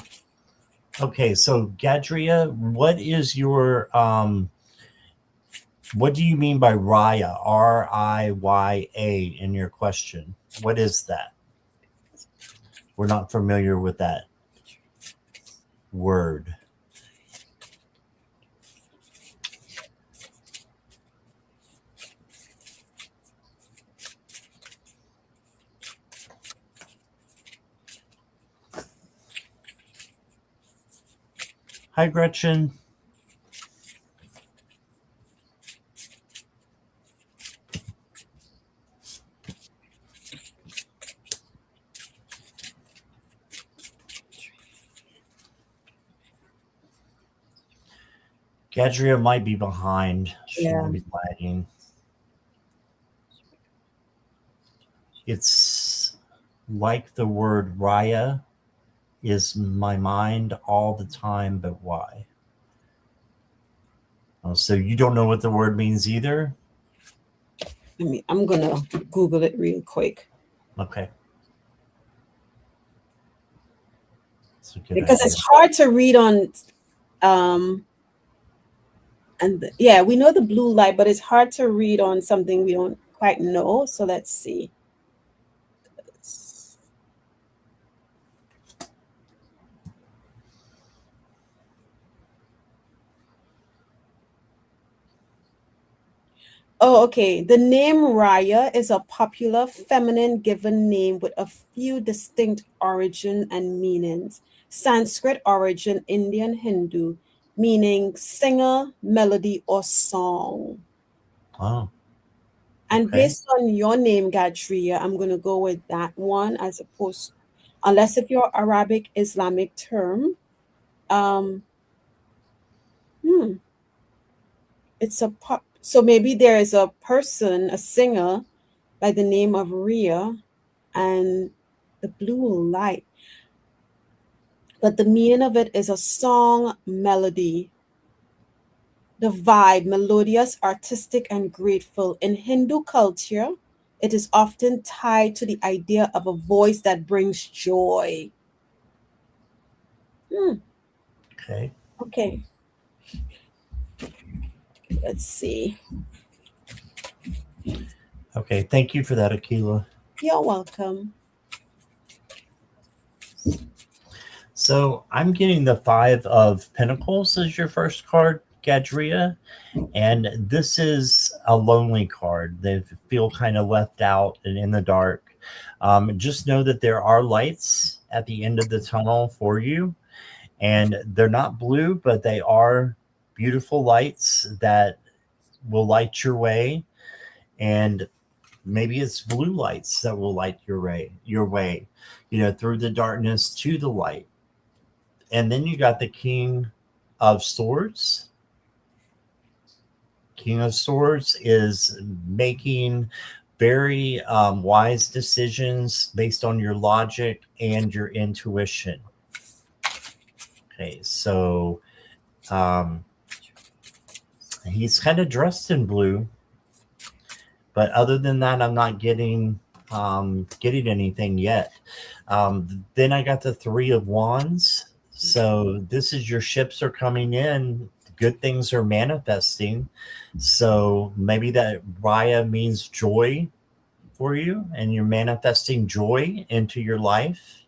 Okay, so Gadria, what is your what do you mean by Raya? R-I-Y-A in your question. What is that? We're not familiar with that word. Hi, Gretchen. Gadria might be behind. She might be lagging. It's like the word Raya is my mind all the time, but why? Oh, so you don't know what the word means either? I'm gonna Google it real quick. Okay. Because it's hard to read on and yeah, we know the blue light, but it's hard to read on something we don't quite know. So let's see. Oh, okay. The name Raya is a popular feminine given name with a few distinct origin and meanings. Sanskrit origin, Indian Hindu, meaning singer, melody, or song. Oh. And based on your name, Gadria, I'm going to go with that one as opposed, unless if your Arabic Islamic term. It's a pop. So maybe there is a person, a singer, by the name of Rhea, and the blue light. But the meaning of it is a song melody. The vibe, melodious, artistic, and grateful. In Hindu culture, it is often tied to the idea of a voice that brings joy. Okay. Okay. Let's see. Okay. Thank you for that, Akela. You're welcome. So I'm getting the Five of Pentacles as your first card, Gadria. And this is a lonely card. They feel kind of left out and in the dark. Just know that there are lights at the end of the tunnel for you. And they're not blue, but they are beautiful lights that will light your way. And maybe it's blue lights that will light your way, through the darkness to the light. And then you got the King of Swords. King of Swords is making very wise decisions based on your logic and your intuition. Okay, so he's kind of dressed in blue, but other than that, I'm not getting anything yet. Then I got the Three of Wands. So this is your ships are coming in. Good things are manifesting. So maybe that Raya means joy for you, and you're manifesting joy into your life.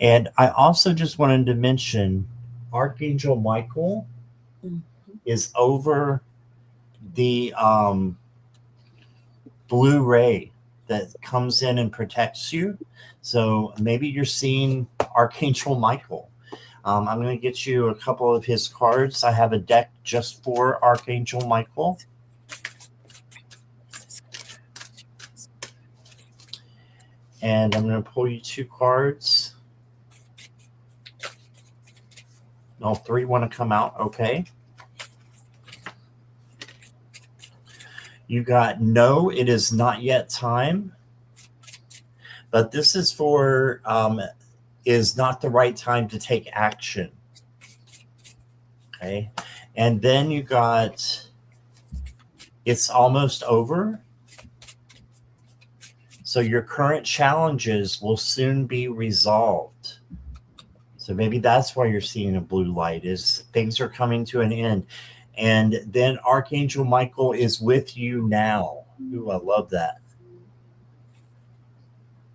And I also just wanted to mention Archangel Michael is over the blue ray that comes in and protects you. So maybe you're seeing Archangel Michael. I'm going to get you a couple of his cards. I have a deck just for Archangel Michael. And I'm going to pull you 2 cards. All 3 want to come out. Okay. You got no, it is not yet time. But this is for is not the right time to take action. Okay. And then you got it's almost over. So your current challenges will soon be resolved. So maybe that's why you're seeing a blue light, is things are coming to an end. And then Archangel Michael is with you now. Ooh, I love that.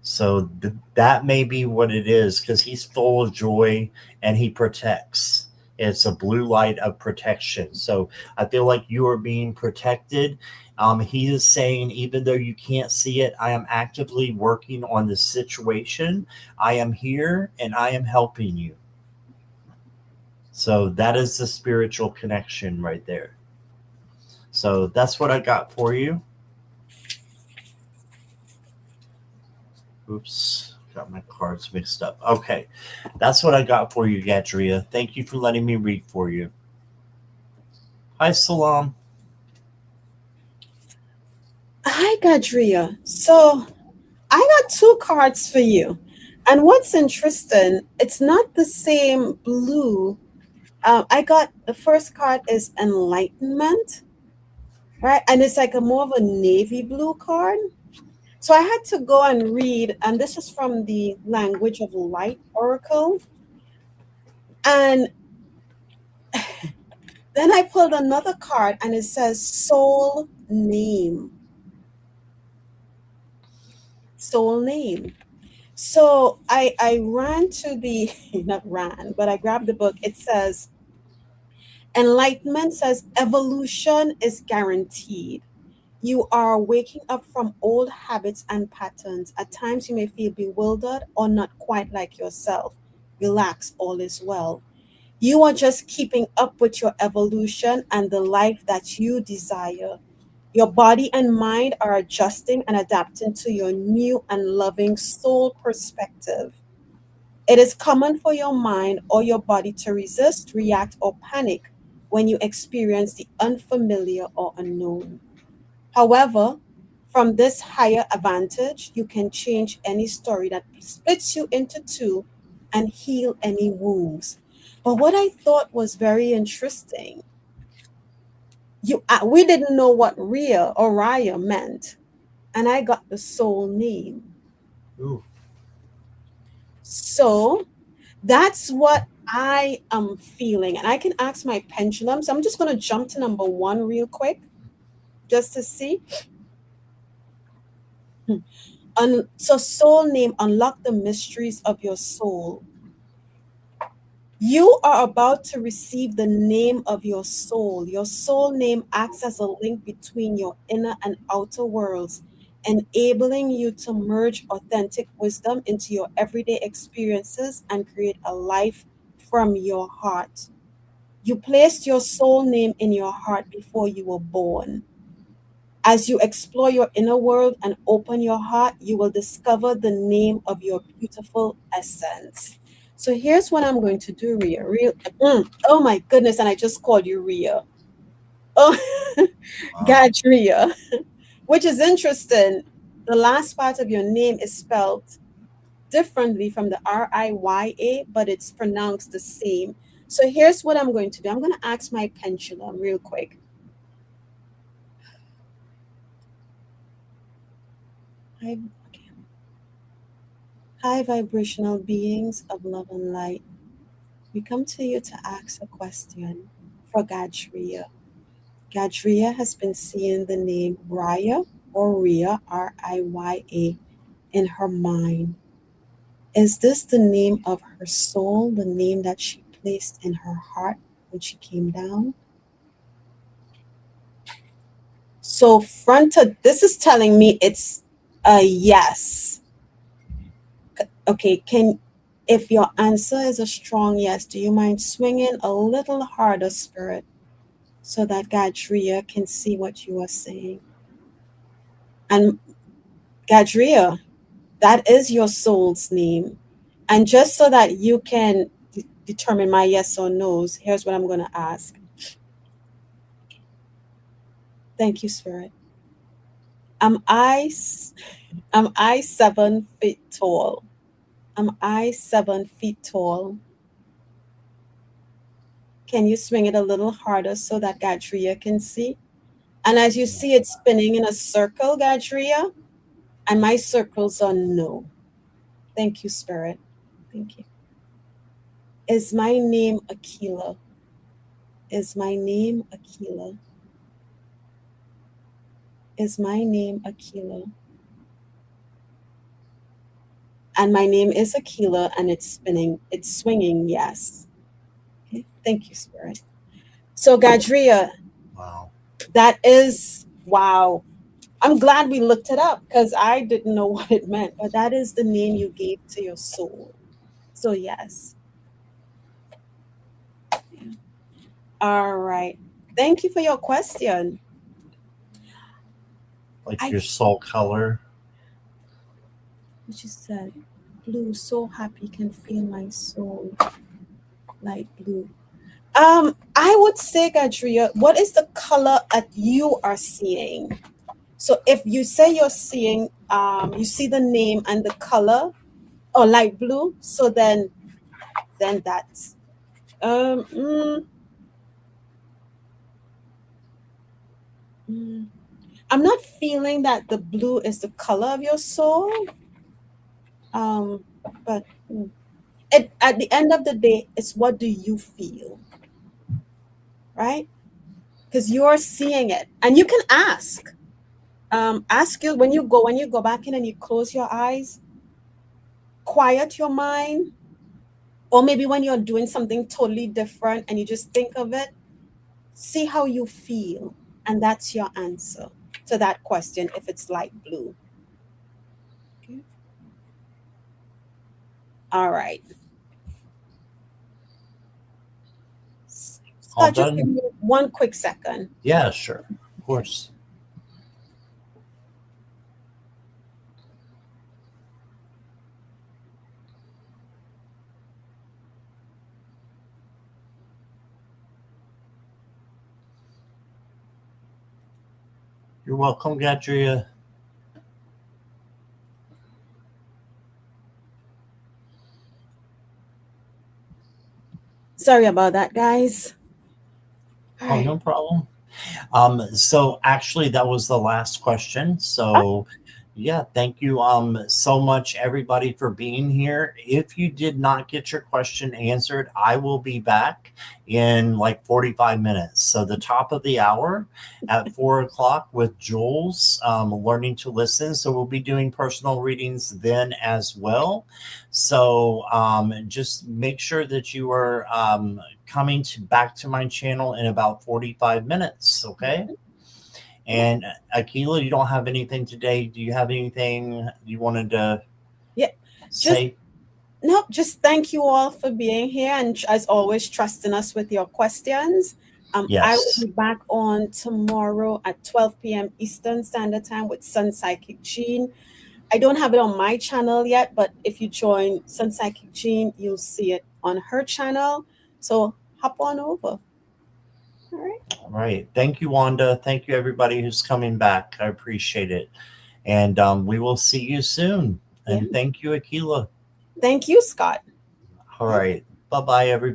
So that may be what it is, because he's full of joy and he protects. It's a blue light of protection. So I feel like you are being protected. He is saying, even though you can't see it, I am actively working on the situation. I am here and I am helping you. So that is the spiritual connection right there. So that's what I got for you. Oops, got my cards mixed up. Okay, that's what I got for you, Gadria. Thank you for letting me read for you. Hi, Salam. Hi, Gadria. So I got 2 cards for you. And what's interesting, it's not the same blue. I got the first card is Enlightenment, right? And it's like a more of a navy blue card. So I had to go and read, and this is from the Language of Light Oracle. And then I pulled another card and it says Soul Name. Soul Name. So I ran to the, not ran, but I grabbed the book. It says, Enlightenment says evolution is guaranteed. You are waking up from old habits and patterns. At times you may feel bewildered or not quite like yourself. Relax, all is well. You are just keeping up with your evolution and the life that you desire. Your body and mind are adjusting and adapting to your new and loving soul perspective. It is common for your mind or your body to resist, react, or panic when you experience the unfamiliar or unknown. However, From this higher advantage, you can change any story that splits you into two and heal any wounds. But what I thought was very interesting, we didn't know what Rhea or Raya meant, and I got the soul name. Ooh. So that's what I am feeling, and I can ask my pendulum. So I'm just going to jump to number 1 real quick, just to see. So soul name, unlock the mysteries of your soul. You are about to receive the name of your soul. Your soul name acts as a link between your inner and outer worlds, enabling you to merge authentic wisdom into your everyday experiences and create a life from your heart. You placed your soul name in your heart before you were born. As you explore your inner world and open your heart, you will discover the name of your beautiful essence. So here's what I'm going to do, Rhea. Oh my goodness, and I just called you Rhea. Oh, Wow. Gadria, which is interesting. The last part of your name is spelled differently from the Riya, but it's pronounced the same. So here's what I'm going to do. I'm going to ask my pendulum real quick. High vibrational beings of love and light, we come to you to ask a question for Gadria. Gadria has been seeing the name Raya or Rhea, Riya, in her mind. Is this the name of her soul, the name that she placed in her heart when she came down? So this is telling me it's a yes. Okay, if your answer is a strong yes, do you mind swinging a little harder, Spirit, so that Gadria can see what you are saying? And Gadria, that is your soul's name. And just so that you can determine my yes or no's, here's what I'm going to ask. Thank you, Spirit. Am I 7 feet tall? Am I 7 feet tall? Can you swing it a little harder so that Gadria can see? And as you see it spinning in a circle, Gadria, and my circles are no. Thank you, Spirit. Thank you. Is my name Akela? Is my name Akela? Is my name Akela? And my name is Akela, and it's spinning, it's swinging, yes. Okay. Thank you, Spirit. So, Gadria, Wow. that is, wow. I'm glad we looked it up because I didn't know what it meant, but that is the name you gave to your soul. So, yes. Yeah. All right. Thank you for your question. Like your soul color. What you said, blue, so happy, can feel my soul. Light blue. I would say, Gadria, what is the color that you are seeing? So if you say you're seeing, you see the name and the color, or light blue, so then that's, I'm not feeling that the blue is the color of your soul. But at the end of the day, it's what do you feel, right? Because you're seeing it, and you can ask. Ask you when you go back in and you close your eyes, quiet your mind, or maybe when you're doing something totally different and you just think of it, see how you feel, and that's your answer to that question if it's light blue. Okay. All right. Scott, just give me one quick second. Yeah, sure. Of course. You're welcome, Gadria. Sorry about that, guys. All Oh, right. no problem. So actually that was the last question. Oh, So yeah, thank you so much everybody for being here. If you did not get your question answered, I will be back in like 45 minutes. So the top of the hour at 4 o'clock with Jules, learning to listen. So we'll be doing personal readings then as well. So just make sure that you are coming back to my channel in about 45 minutes. Okay. yeah. And Akela, you don't have anything today. Do you have anything you wanted to Yeah. Just say? no, just thank you all for being here and as always trusting us with your questions. I will Yes. be back on tomorrow at 12 p.m. Eastern Standard Time with Sun Psychic Jean. I don't have it on my channel yet, but if you join Sun Psychic Jean, you'll see it on her channel. So hop on over. All right. All right. Thank you, Wanda. Thank you, everybody who's coming back. I appreciate it. And we will see you soon. Yeah. And thank you, Akela. Thank you, Scott. All right. Bye bye, everybody.